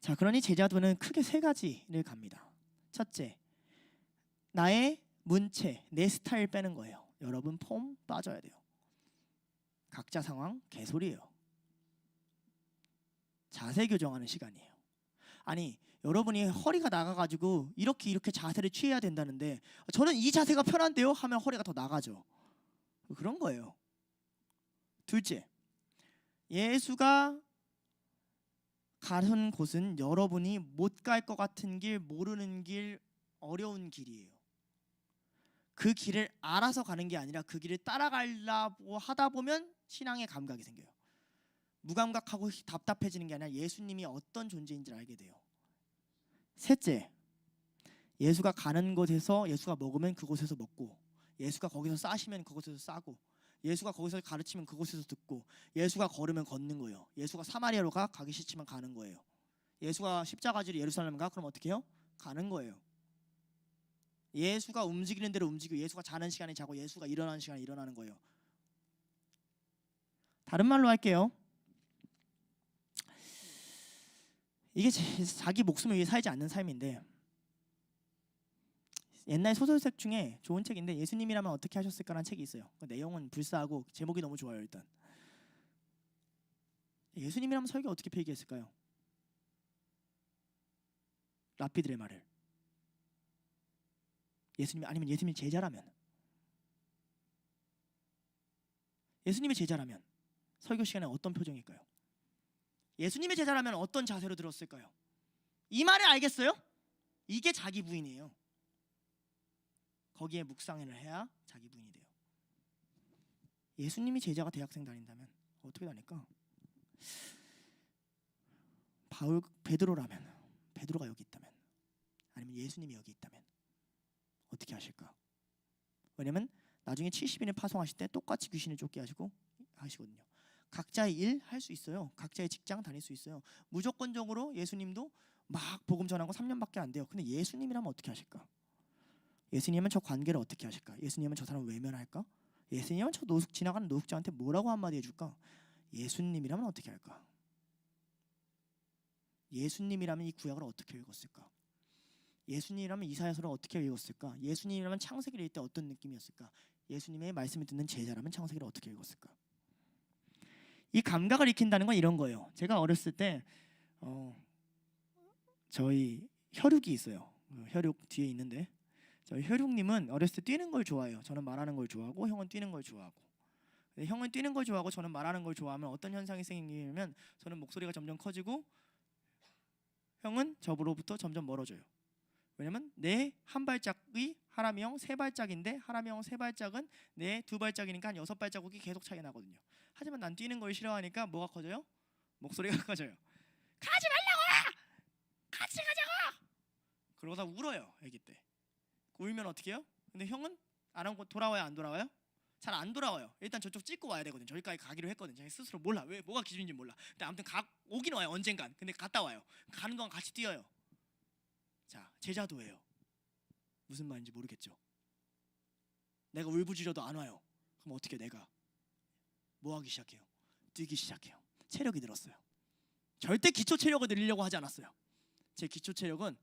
자, 그러니 제자도는 크게 세 가지를 갑니다. 첫째, 나의 문체, 내 스타일 빼는 거예요. 여러분 폼 빠져야 돼요. 각자 상황 개소리예요. 자세 교정하는 시간이에요. 아니, 여러분이 허리가 나가가지고 이렇게 자세를 취해야 된다는데 저는 이 자세가 편한데요 하면 허리가 더 나가죠. 그런 거예요. 둘째, 예수가 가는 곳은 여러분이 못 갈 것 같은 길, 모르는 길, 어려운 길이에요. 그 길을 알아서 가는 게 아니라 그 길을 따라가려고 하다 보면 신앙의 감각이 생겨요. 무감각하고 답답해지는 게 아니라 예수님이 어떤 존재인지를 알게 돼요. 셋째, 예수가 가는 곳에서 예수가 먹으면 그곳에서 먹고, 예수가 거기서 싸시면 그곳에서 싸고, 예수가 거기서 가르치면 그곳에서 듣고, 예수가 걸으면 걷는 거예요. 예수가 사마리아로 가기 싫지만 가는 거예요. 예수가 십자가지로 예루살렘 가, 그럼 어떻게 해요? 가는 거예요. 예수가 움직이는 대로 움직이고, 예수가 자는 시간에 자고, 예수가 일어나는 시간에 일어나는 거예요. 다른 말로 할게요. 이게 자기 목숨을 위해 살지 않는 삶인데, 옛날 소설책 중에 좋은 책인데 예수님이라면 어떻게 하셨을까라는 책이 있어요. 그 내용은 불사하고 제목이 너무 좋아요. 일단 예수님이라면 설교 어떻게 폐기했을까요? 랍비들의 말을. 예수님이, 아니면 예수님이 제자라면, 예수님의 제자라면 설교 시간에 어떤 표정일까요? 예수님의 제자라면 어떤 자세로 들었을까요? 이 말을 알겠어요? 이게 자기 부인이에요. 거기에 묵상을 해야 자기 부인이 돼요. 예수님이 제자가 대학생 다닌다면 어떻게 다닐까? 베드로라면, 베드로가 여기 있다면, 아니면 예수님이 여기 있다면 어떻게 하실까? 왜냐면 나중에 70인을 파송하실 때 똑같이 귀신을 쫓게 하시거든요. 각자의 일 할 수 있어요. 각자의 직장 다닐 수 있어요. 무조건적으로 예수님도 막 복음 전하고 3년밖에 안 돼요. 근데 예수님이라면 어떻게 하실까? 예수님은 저 관계를 어떻게 하실까? 예수님은 저 사람 외면할까? 예수님은 저 지나가는 노숙자한테 뭐라고 한마디 해줄까? 예수님이라면 어떻게 할까? 예수님이라면 이 구약을 어떻게 읽었을까? 예수님이라면 이사야서를 어떻게 읽었을까? 예수님이라면 창세기를 읽을 때 어떤 느낌이었을까? 예수님의 말씀을 듣는 제자라면 창세기를 어떻게 읽었을까? 이 감각을 익힌다는 건 이런 거예요. 제가 어렸을 때 저희 혈육이 있어요. 혈육 뒤에 있는데, 저희 혈육님은 어렸을 때 뛰는 걸 좋아해요. 저는 말하는 걸 좋아하고, 형은 뛰는 걸 좋아하고. 근데 형은 뛰는 걸 좋아하고 저는 말하는 걸 좋아하면 어떤 현상이 생기냐면, 저는 목소리가 점점 커지고 형은 저로부터 점점 멀어져요. 왜냐면 내 한 발짝이 하람이 형 세 발짝인데, 하람이 형 세 발짝은 내 두 발짝이니까 한 6발자국이 계속 차이 나거든요. 하지만 난 뛰는 걸 싫어하니까 뭐가 커져요? 목소리가 커져요. 가지 말라고! 같이 가자고! 그러다 울어요. 아기 때. 울면 어떻게 해요? 근데 형은 안 하고 돌아와요, 안 돌아와요? 잘 안 돌아와요. 일단 저쪽 찍고 와야 되거든요. 저기까지 가기로 했거든요. 자기 스스로 몰라. 왜 뭐가 기준인지 몰라. 근데 아무튼 오긴 와요. 언젠간. 근데 갔다 와요. 가는 동안 같이 뛰어요. 자, 제자도예요. 무슨 말인지 모르겠죠. 내가 울부짖어도 안 와요. 그럼 어떻게 내가 뭐 하기 시작해요? 뛰기 시작해요. 체력이 늘었어요. 절대 기초 체력을 늘리려고 하지 않았어요. 제 기초 체력은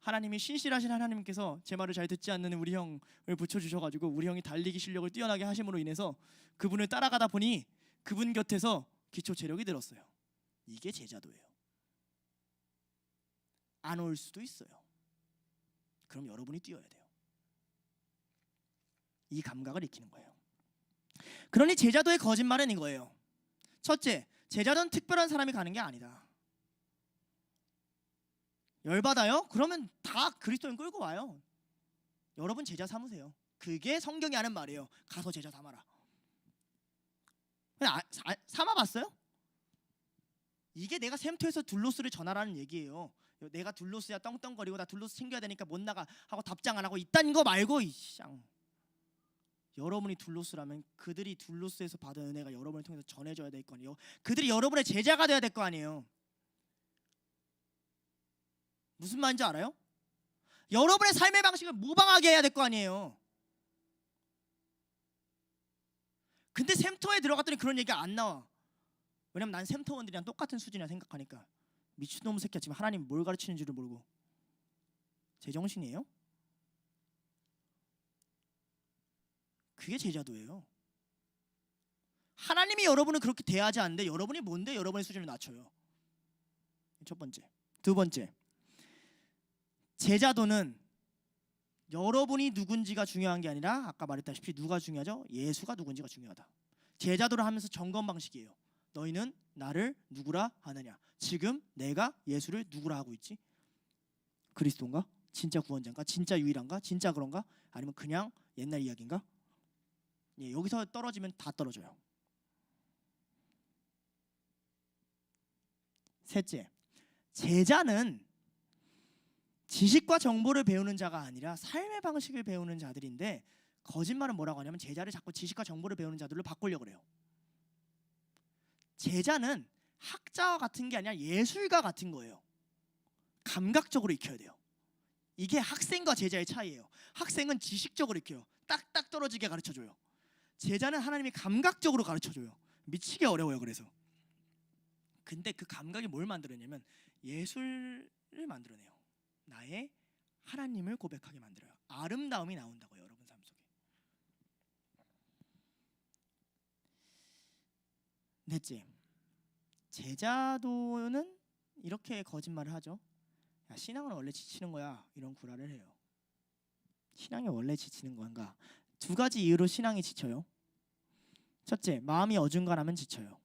하나님이 신실하신 하나님께서 제 말을 잘 듣지 않는 우리 형을 붙여주셔가지고 우리 형이 달리기 실력을 뛰어나게 하심으로 인해서 그분을 따라가다 보니 그분 곁에서 기초 체력이 늘었어요. 이게 제자도예요. 안 올 수도 있어요. 그럼 여러분이 뛰어야 돼요. 이 감각을 익히는 거예요. 그러니 제자도의 거짓말은 이거예요. 첫째, 제자도는 특별한 사람이 가는 게 아니다. 열받아요? 그러면 다 그리스도인 끌고 와요. 여러분 제자 삼으세요. 그게 성경이 하는 말이에요. 가서 제자 삼아라. 삼아봤어요? 이게 내가 샘터에서 둘로스를 전하라는 얘기예요. 내가 둘로스야 떵떵거리고 나 둘로스 챙겨야 되니까 못 나가 하고 답장 안 하고 이딴 거 말고 여러분이 둘로스라면 그들이 둘로스에서 받은 은혜가 여러분을 통해서 전해져야 될 거 아니에요. 그들이 여러분의 제자가 돼야 될 거 아니에요. 무슨 말인지 알아요? 여러분의 삶의 방식을 모방하게 해야 될 거 아니에요. 근데 샘터에 들어갔더니 그런 얘기가 안 나와. 왜냐면 난 샘터원들이랑 똑같은 수준이라 생각하니까. 미친놈 새끼야, 지금 하나님 뭘 가르치는 줄을 모르고. 제정신이에요? 그게 제자도예요. 하나님이 여러분을 그렇게 대하지 않는데 여러분이 뭔데 여러분의 수준을 낮춰요. 첫 번째. 두 번째, 제자도는 여러분이 누군지가 중요한 게 아니라 아까 말했다시피 누가 중요하죠? 예수가 누군지가 중요하다. 제자도를 하면서 점검 방식이에요. 너희는 나를 누구라 하느냐? 지금 내가 예수를 누구라 하고 있지? 그리스도인가? 진짜 구원자인가? 진짜 유일한가? 진짜 그런가? 아니면 그냥 옛날 이야기인가? 예, 여기서 떨어지면 다 떨어져요. 셋째, 제자는 지식과 정보를 배우는 자가 아니라 삶의 방식을 배우는 자들인데, 거짓말은 뭐라고 하냐면 제자를 자꾸 지식과 정보를 배우는 자들로 바꾸려고 그래요. 제자는 학자와 같은 게 아니라 예술가 같은 거예요. 감각적으로 익혀야 돼요. 이게 학생과 제자의 차이예요. 학생은 지식적으로 익혀요. 딱딱 떨어지게 가르쳐줘요. 제자는 하나님이 감각적으로 가르쳐줘요. 미치게 어려워요. 그래서 근데 그 감각이 뭘 만들어내냐면 예술을 만들어내요. 나의 하나님을 고백하게 만들어요. 아름다움이 나온다고요. 여러분 삶 속에. 넷째, 제자도는 이렇게 거짓말을 하죠. 야, 신앙은 원래 지치는 거야. 이런 구라를 해요. 신앙이 원래 지치는 건가? 두 가지 이유로 신앙이 지쳐요. 첫째, 마음이 어중간하면 지쳐요.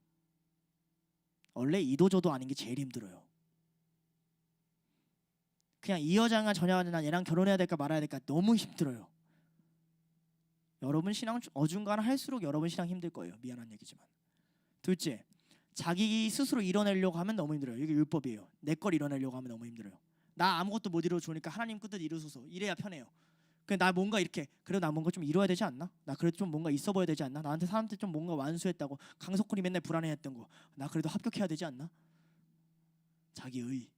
원래 이도저도 아닌 게 제일 힘들어요. 그냥 이 여자가 저 여자나 얘랑 결혼해야 될까 말아야 될까 너무 힘들어요. 여러분 신앙 어중간할수록 여러분 신앙 힘들 거예요. 미안한 얘기지만. 둘째, 자기 스스로 이뤄내려고 하면 너무 힘들어요. 이게 율법이에요. 내 걸 이뤄내려고 하면 너무 힘들어요. 나 아무것도 못 이루어주니까 하나님 뜻 이루소서. 이래야 편해요. 그냥 나 뭔가 이렇게 그래도 나 뭔가 좀 이뤄야 되지 않나? 나 그래도 좀 뭔가 있어 보여야 되지 않나? 나한테 사람들 좀 뭔가 완수했다고. 강석훈이 맨날 불안해했던 거. 나 그래도 합격해야 되지 않나? 자기의.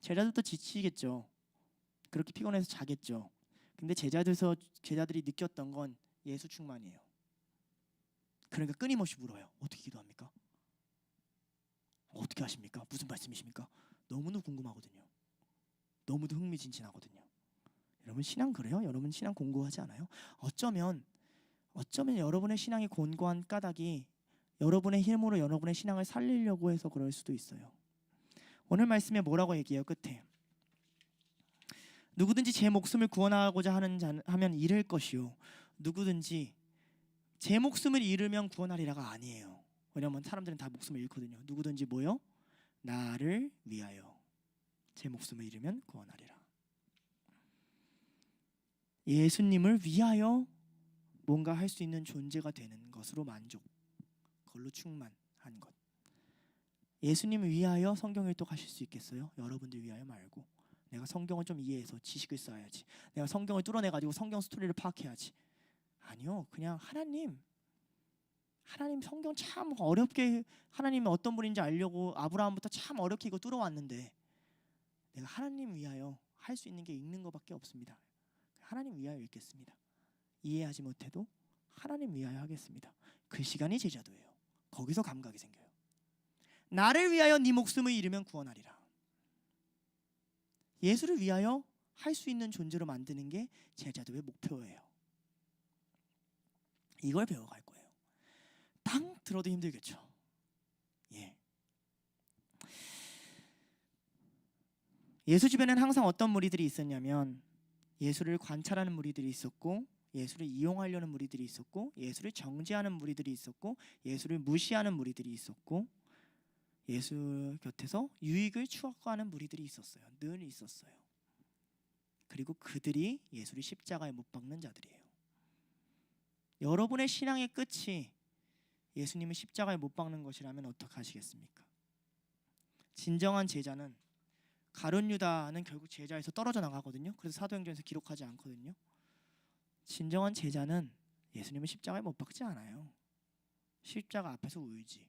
제자들도 지치겠죠. 그렇게 피곤해서 자겠죠. 근데 제자들이 느꼈던 건 예수 충만이에요. 그러니까 끊임없이 물어요. 어떻게 기도합니까? 어떻게 하십니까? 무슨 말씀이십니까? 너무너무 궁금하거든요. 너무도 흥미진진하거든요. 여러분 신앙 그래요? 여러분 신앙 공고하지 않아요? 어쩌면 여러분의 신앙이 곤고한 까닭이 여러분의 힘으로 여러분의 신앙을 살리려고 해서 그럴 수도 있어요. 오늘 말씀에 뭐라고 얘기해요? 끝에 누구든지 제 목숨을 구원하고자 하면 잃을 것이요 누구든지 제 목숨을 잃으면 구원하리라가 아니에요. 왜냐하면 사람들은 다 목숨을 잃거든요. 누구든지 뭐요? 나를 위하여 제 목숨을 잃으면 구원하리라. 예수님을 위하여 뭔가 할 수 있는 존재가 되는 것으로 만족, 그걸로 충만한 것. 예수님을 위하여 성경 일독하실 수 있겠어요? 여러분들 위하여 말고 내가 성경을 좀 이해해서 지식을 쌓아야지. 내가 성경을 뚫어내가지고 성경 스토리를 파악해야지. 아니요, 그냥 하나님 성경 참 어렵게 하나님이 어떤 분인지 알려고 아브라함부터 참 어렵게 이거 뚫어왔는데 내가 하나님 위하여 할 수 있는 게 읽는 것밖에 없습니다. 하나님 위하여 읽겠습니다. 이해하지 못해도 하나님 위하여 하겠습니다. 그 시간이 제자도예요. 거기서 감각이 생겨요. 나를 위하여 네 목숨을 잃으면 구원하리라. 예수를 위하여 할 수 있는 존재로 만드는 게 제자도의 목표예요. 이걸 배워갈 거예요. 딱 들어도 힘들겠죠. 예. 예수 주변에는 항상 어떤 무리들이 있었냐면 예수를 관찰하는 무리들이 있었고 예수를 이용하려는 무리들이 있었고 예수를 정죄하는 무리들이 있었고 예수를 무시하는 무리들이 있었고 예수 곁에서 유익을 추구하는 무리들이 있었어요. 늘 있었어요. 그리고 그들이 예수를 십자가에 못 박는 자들이에요. 여러분의 신앙의 끝이 예수님을 십자가에 못 박는 것이라면 어떻게 하시겠습니까? 진정한 제자는 가룟 유다는 결국 제자에서 떨어져 나가거든요. 그래서 사도행전에서 기록하지 않거든요. 진정한 제자는 예수님을 십자가에 못 박지 않아요. 십자가 앞에서 울지.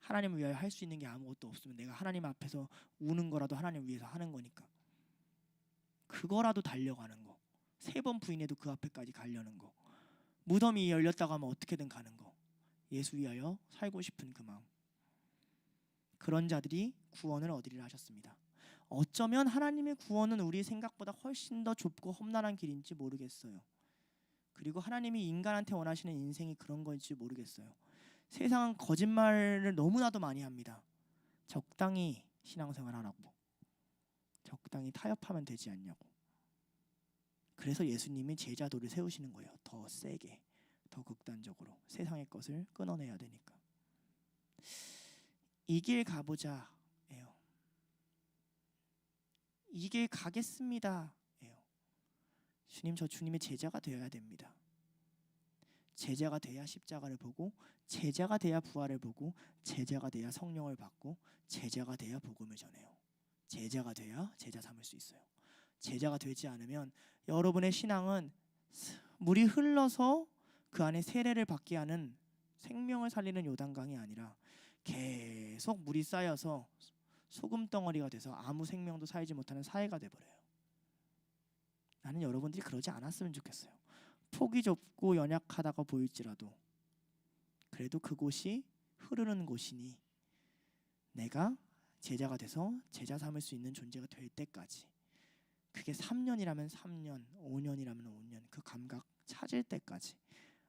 하나님을 위하여 할 수 있는 게 아무것도 없으면 내가 하나님 앞에서 우는 거라도 하나님을 위해서 하는 거니까 그거라도 달려가는 거. 3번 부인해도 그 앞에까지 가려는 거. 무덤이 열렸다고 하면 어떻게든 가는 거. 예수 위하여 살고 싶은 그 마음. 그런 자들이 구원을 얻으리라 하셨습니다. 어쩌면 하나님의 구원은 우리 생각보다 훨씬 더 좁고 험난한 길인지 모르겠어요. 그리고 하나님이 인간한테 원하시는 인생이 그런 건지 모르겠어요. 세상은 거짓말을 너무나도 많이 합니다. 적당히 신앙생활 하라고. 적당히 타협하면 되지 않냐고. 그래서 예수님이 제자도를 세우시는 거예요. 더 세게, 더 극단적으로 세상의 것을 끊어내야 되니까. 이 길 가보자 예요. 이 길 가겠습니다 예요. 주님, 저 주님의 제자가 되어야 됩니다. 제자가 돼야 십자가를 보고, 제자가 돼야 부활을 보고, 제자가 돼야 성령을 받고, 제자가 돼야 복음을 전해요. 제자가 돼야 제자 삼을 수 있어요. 제자가 되지 않으면 여러분의 신앙은 물이 흘러서 그 안에 세례를 받게 하는 생명을 살리는 요단강이 아니라 계속 물이 쌓여서 소금 덩어리가 돼서 아무 생명도 살지 못하는 사해가 돼버려요. 나는 여러분들이 그러지 않았으면 좋겠어요. 폭이 좁고 연약하다고 보일지라도 그래도 그곳이 흐르는 곳이니 내가 제자가 돼서 제자 삼을 수 있는 존재가 될 때까지, 그게 3년이라면 3년, 5년이라면 5년, 그 감각 찾을 때까지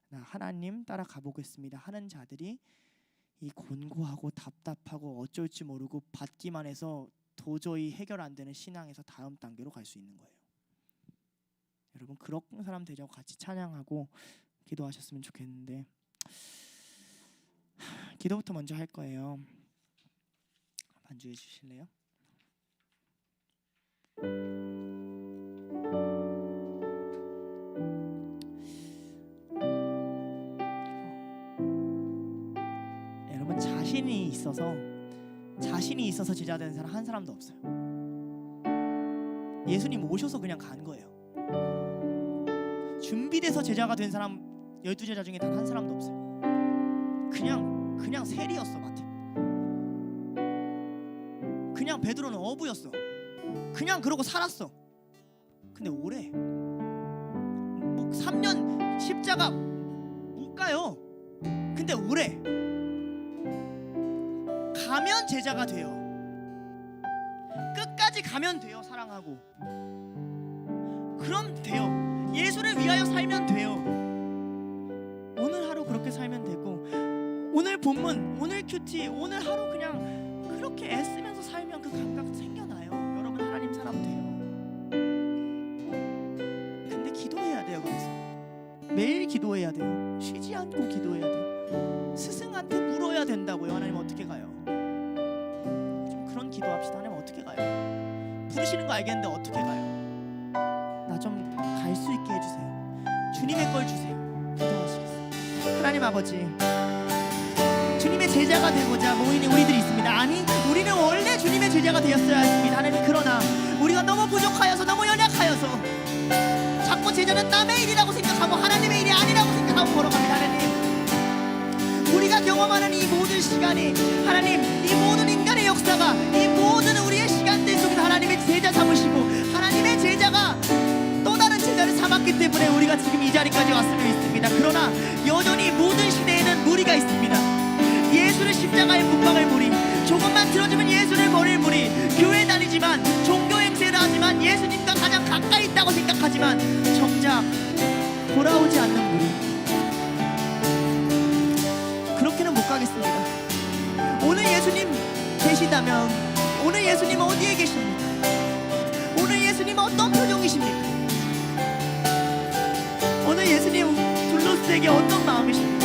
나 하나님 따라가 보겠습니다 하는 자들이 이 곤고하고 답답하고 어쩔지 모르고 받기만 해서 도저히 해결 안 되는 신앙에서 다음 단계로 갈 수 있는 거예요. 여러분 그런 사람 되자고 같이 찬양하고 기도하셨으면 좋겠는데, 기도부터 먼저 할 거예요. 반주해 주실래요? 여러분 자신이 있어서 제자 되는 사람 한 사람도 없어요. 예수님 오셔서 그냥 간 거예요. 준비돼서 제자가 된 사람 12제자 중에 단 한 사람도 없어요. 그냥 세리였어. 마태. 그냥 베드로는 어부였어. 그냥 그러고 살았어. 근데 오래 3년 십자가 못 가요. 근데 오래 가면 제자가 돼요. 끝까지 가면 돼요. 사랑하고 그럼 돼요. 예수를 위하여 살면 돼요. 오늘 하루 그렇게 살면 되고, 오늘 본문, 오늘 큐티, 오늘 하루 그냥 그렇게 애쓰면서 살면 그 감각 생겨나요. 여러분 하나님 사람 돼요. 근데 기도해야 돼요. 그래서 매일 기도해야 돼요. 쉬지 않고 기도해야 돼요. 스승한테 물어야 된다고요. 하나님 어떻게 가요? 좀 그런 기도합시다. 하나님 어떻게 가요? 부르시는 거 알겠는데 어떻게 가요? 나 좀 갈 수 있게 해주세요. 주님의 걸 주세요. 기도하시겠습니다. 하나님 아버지, 주님의 제자가 되고자 모이는 우리들이 있습니다. 아니, 우리는 원래 주님의 제자가 되었어야 했습니다. 하나님, 그러나 우리가 너무 부족하여서, 너무 연약하여서 자꾸 제자는 남의 일이라고 생각하고 하나님의 일이 아니라고 생각하고 걸어갑니다. 하나님, 우리가 경험하는 이 모든 시간이, 하나님, 이 모든 인간의 역사가, 이 모든 우리의 시간들 속에서 하나님의 제자 삼으시고 하나님의 제자가 또 다른 제자를 삼았기 때문에 우리가 지금 이 자리까지 왔음을 믿습니다. 그러나 여전히 모든 시대에는 무리가 있습니다. 예수를 십자가에 못 박을 무리, 조금만 들어주면 예수를 버릴 무리, 교회 다니지만 종교 행세를 하지만 예수님과 가장 가까이 있다고 생각하지만 정작 돌아오지 않는 무리, 그렇게는 못 가겠습니다. 오늘 예수님 계시다면, 오늘 예수님 어디에 계십니까? 오늘 예수님 어떤 표정이십니까? 오늘 예수님 둘러싸게 어떤 마음이십니까?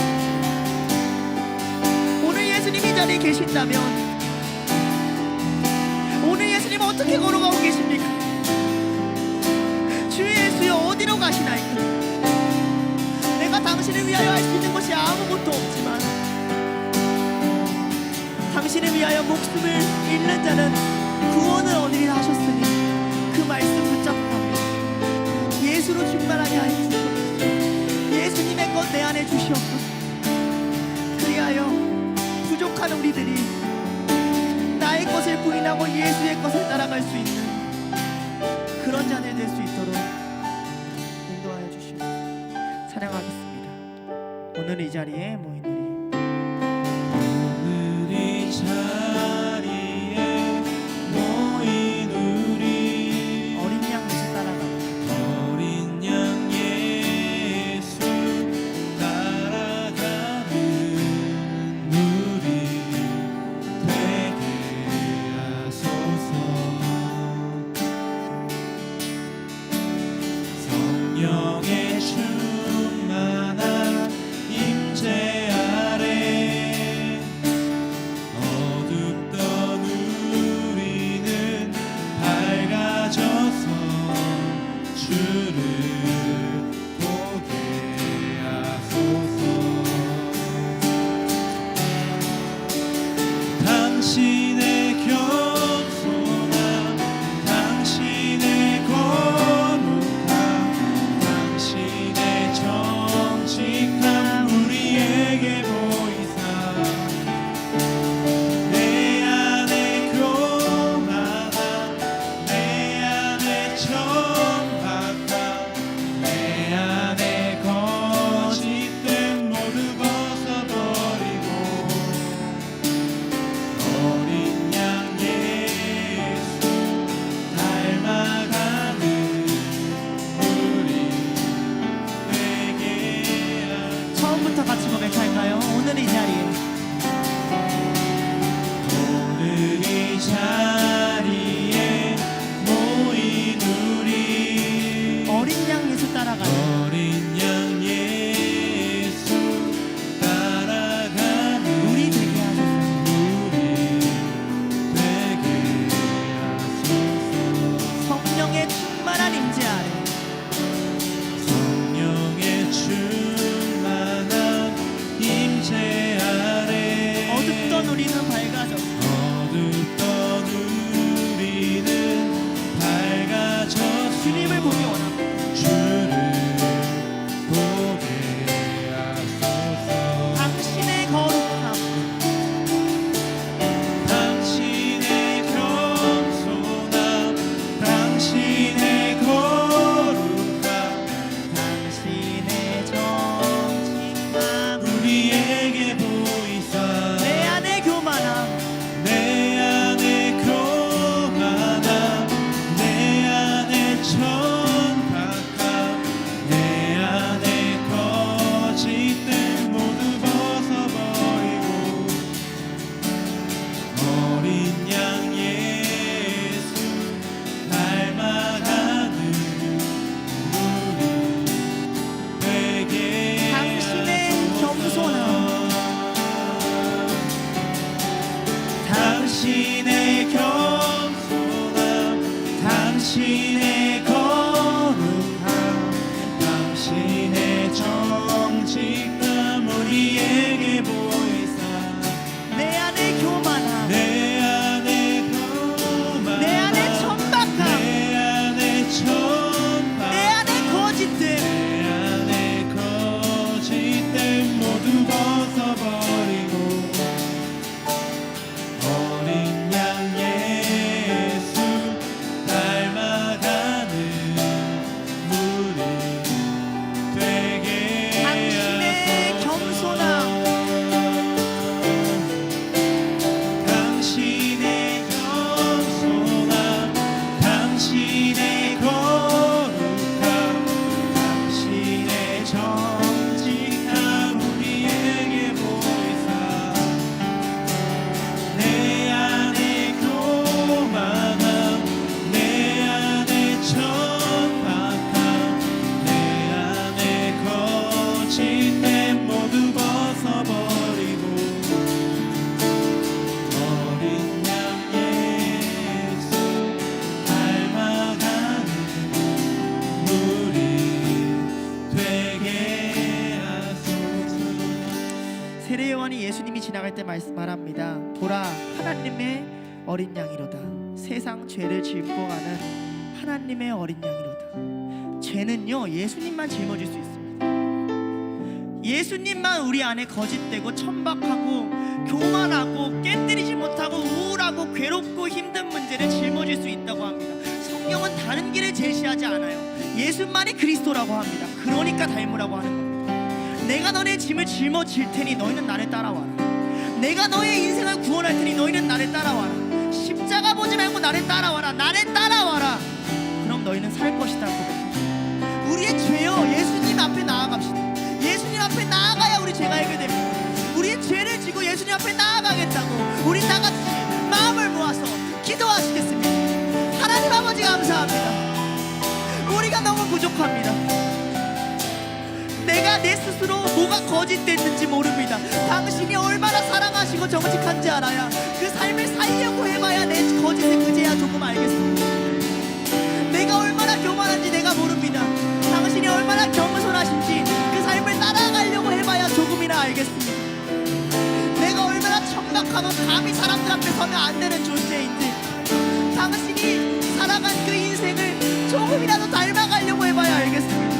오늘 예수님 이 자리에 계신다면 오늘 예수님 어떻게 걸어가고 계십니까? 주 예수여, 어디로 가시나이까? 내가 당신을 위하여 할 수 있는 것이 아무것도 없지만 당신을 위하여 목숨을 잃는 자는 구원을 얻으리라 하셨으니 그 말씀 붙잡고 예수로 충만하게 하여 주시옵소서. 예수님의 것 내 안에 주시옵소서. 그리하여 부족한 우리들이 나의 것을 부인하고 예수의 것을 따라갈 수 있는 그런 자들 될 수 있도록 인도하여 주시옵소서. 찬양하겠습니다. 오늘 이 자리에 모인 오늘 이 자리에 모인 우리 어린 양 예수 따라가는 어린 양 예수 따라가는 우리 되게 하소서. 성령의 충만한 임재 아래 어둡던 우리는 밝아져서 주를 보게 하소서. 당신의 겸손함, 당신의 거룩함, 당신의 정직함 우리에게 보이사 내 안에 교만함, 내 안에 천박함, 내 안에 거짓됨 모두 벗어버리고 어린 양 예수 닮아가는 우리 되게 하소서. 처음부터 같이 고백할까요? 오늘 이 자리에 오늘 이 자리에 모인 우리 어린 양 예수 따라가는 어린 양 예수 따라가는 우리 되게 하소서. 우리 되게 하소서. 성령의 충만한 임재 아래 성령의 충만한 임재 아래 어둡던 우리는 밝아져 어둡던 우리는 밝아졌소. 주님을 보기 원합니다. 주를 보게 하소서. 당신의 거룩함, 당신의 겸손함, 당신의 거룩함, 당신의 정직함, 우리에게 보이사 내 안에 교만함, 내 안에 교만함, 내 안에 천박함, 내 안에 거짓됨 모두 벗어버리고 어린 양 예수 닮아가는 우리 되게 당신의 겸손함, 당신의 겸손함, 당신의 거룩함, 당신의 정직함 우리에게 보이사 말씀합니다. 보라, 하나님의 어린 양이로다. 세상 죄를 짊고 가는 하나님의 어린 양이로다. 죄는요, 예수님만 짊어질 수 있습니다. 예수님만 우리 안에 거짓되고 천박하고 교만하고 깨뜨리지 못하고 우울하고 괴롭고 힘든 문제를 짊어질 수 있다고 합니다. 성경은 다른 길을 제시하지 않아요. 예수만이 그리스도라고 합니다. 그러니까 닮으라고 하는 겁니다. 내가 너네 짐을 짊어질 테니 너희는 나를 따라와라. 내가 너의 인생을 구원할 테니 너희는 나를 따라와라. 십자가 보지 말고 나를 따라와라. 나를 따라와라. 그럼 너희는 살 것이다. 우리의 죄요, 예수님 앞에 나아갑시다. 예수님 앞에 나아가야 우리 죄가 해결됩니다. 우리의 죄를 지고 예수님 앞에 나아가겠다고 우리 다 같이 마음을 모아서 기도하시겠습니다. 하나님 아버지 감사합니다. 우리가 너무 부족합니다. 내가 내 스스로 뭐가 거짓됐는지 모릅니다. 당신이 얼마나 사랑하시고 정직한지 알아야 그 삶을 살려고 해봐야 내 거짓을 그제야 조금 알겠습니다. 내가 얼마나 교만한지 내가 모릅니다. 당신이 얼마나 겸손하신지 그 삶을 따라가려고 해봐야 조금이나 알겠습니다. 내가 얼마나 천박하고 감히 사람들 앞에 서면 안 되는 존재인지 당신이 살아간 그 인생을 조금이라도 닮아가려고 해봐야 알겠습니다.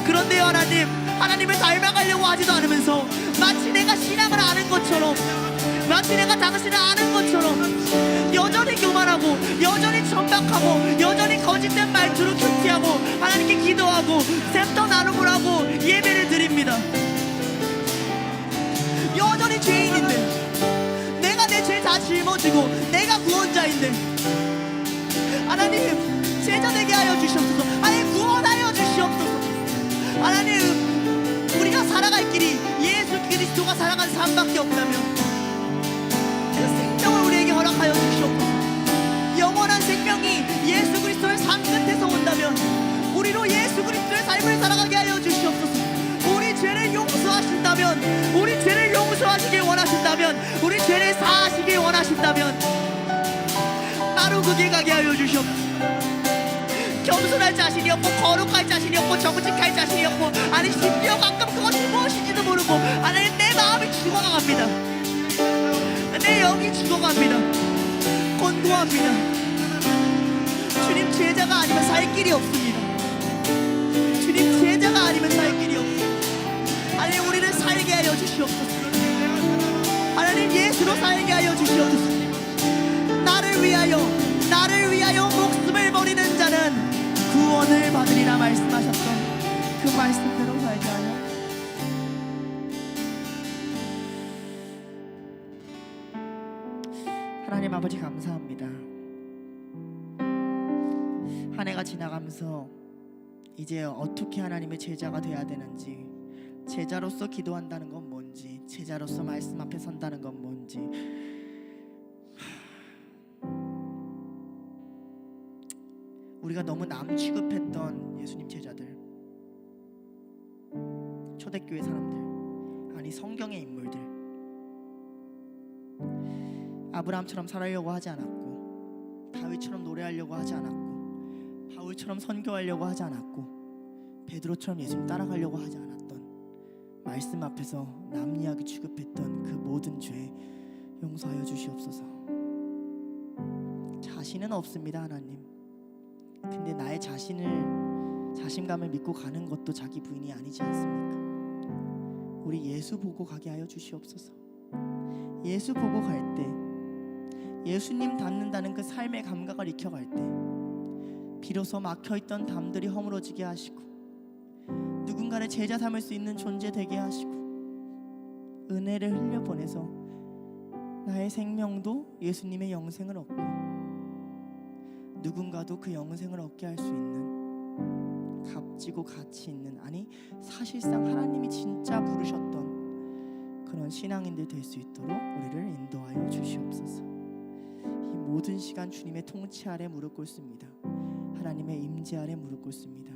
그런데요, 하나님을 닮아가려고 하지도 않으면서 마치 내가 신앙을 아는 것처럼, 마치 내가 당신을 아는 것처럼 여전히 교만하고 여전히 천박하고 여전히 거짓된 말투로 큐티하고 하나님께 기도하고 샘터 나눔을 하고 예배를 드립니다. 여전히 죄인인데, 내가 내 죄 다 짊어지고 내가 구원자인데 하나님 제자되게 하여 주시옵소서. 하나님 구원하여 주시옵소서. 하나님, 우리가 살아갈 길이 예수 그리스도가 살아간 삶밖에 없다면 그 생명을 우리에게 허락하여 주시옵소서. 영원한 생명이 예수 그리스도의 삶 끝에서 온다면 우리로 예수 그리스도의 삶을 살아가게 하여 주시옵소서. 우리 죄를 용서하신다면, 우리 죄를 용서하시길 원하신다면, 우리 죄를 사하시길 원하신다면 바로 그 길 가게 하여 주시옵소서. 겸손할 자신이 없고 거룩할 자신이 없고 정직할 자신이 없고, 아니 심지어 가끔 그것이 무엇인지도 모르고 하나님 내 마음이 죽어갑니다. 내 영이 죽어갑니다. 권고합니다. 주님, 제자가 아니면 살 길이 없습니다. 주님, 제자가 아니면 살 길이 없습니다. 하나님, 우리를 살게 하여 주시옵소서. 하나님, 예수로 살게 하여 주시옵소서. 나를 위하여 목숨을 버리는 자는 구원을 받으리라 말씀하셨던 그 말씀대로 살게 하여 하나님 아버지 감사합니다. 한 해가 지나가면서 이제 어떻게 하나님의 제자가 돼야 되는지, 제자로서 기도한다는 건 뭔지, 제자로서 말씀 앞에 선다는 건 뭔지, 우리가 너무 남 취급했던 예수님 제자들, 초대교회 사람들, 아니 성경의 인물들, 아브라함처럼 살아려고 하지 않았고, 다윗처럼 노래하려고 하지 않았고, 바울처럼 선교하려고 하지 않았고, 베드로처럼 예수님 따라가려고 하지 않았던, 말씀 앞에서 남 이야기 취급했던 그 모든 죄 용서하여 주시옵소서. 자신은 없습니다, 하나님. 근데 나의 자신감을 믿고 가는 것도 자기 부인이 아니지 않습니까? 우리 예수 보고 가게 하여 주시옵소서. 예수 보고 갈 때, 예수님 닮는다는 그 삶의 감각을 익혀갈 때 비로소 막혀있던 담들이 허물어지게 하시고, 누군가를 제자 삼을 수 있는 존재 되게 하시고, 은혜를 흘려보내서 나의 생명도 예수님의 영생을 얻고 누군가도 그 영생을 얻게 할 수 있는 값지고 가치 있는, 아니 사실상 하나님이 진짜 부르셨던 그런 신앙인들 될 수 있도록 우리를 인도하여 주시옵소서. 이 모든 시간 주님의 통치 아래 무릎 꿇습니다. 하나님의 임재 아래 무릎 꿇습니다.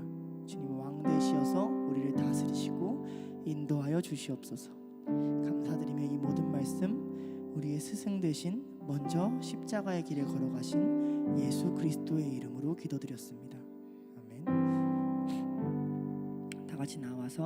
주님 왕 되시어서 우리를 다스리시고 인도하여 주시옵소서. 감사드리며 이 모든 말씀 우리의 스승 되신 먼저 십자가의 길을 걸어가신 예수 그리스도의 이름으로 기도드렸습니다. 아멘. 다 같이 나와서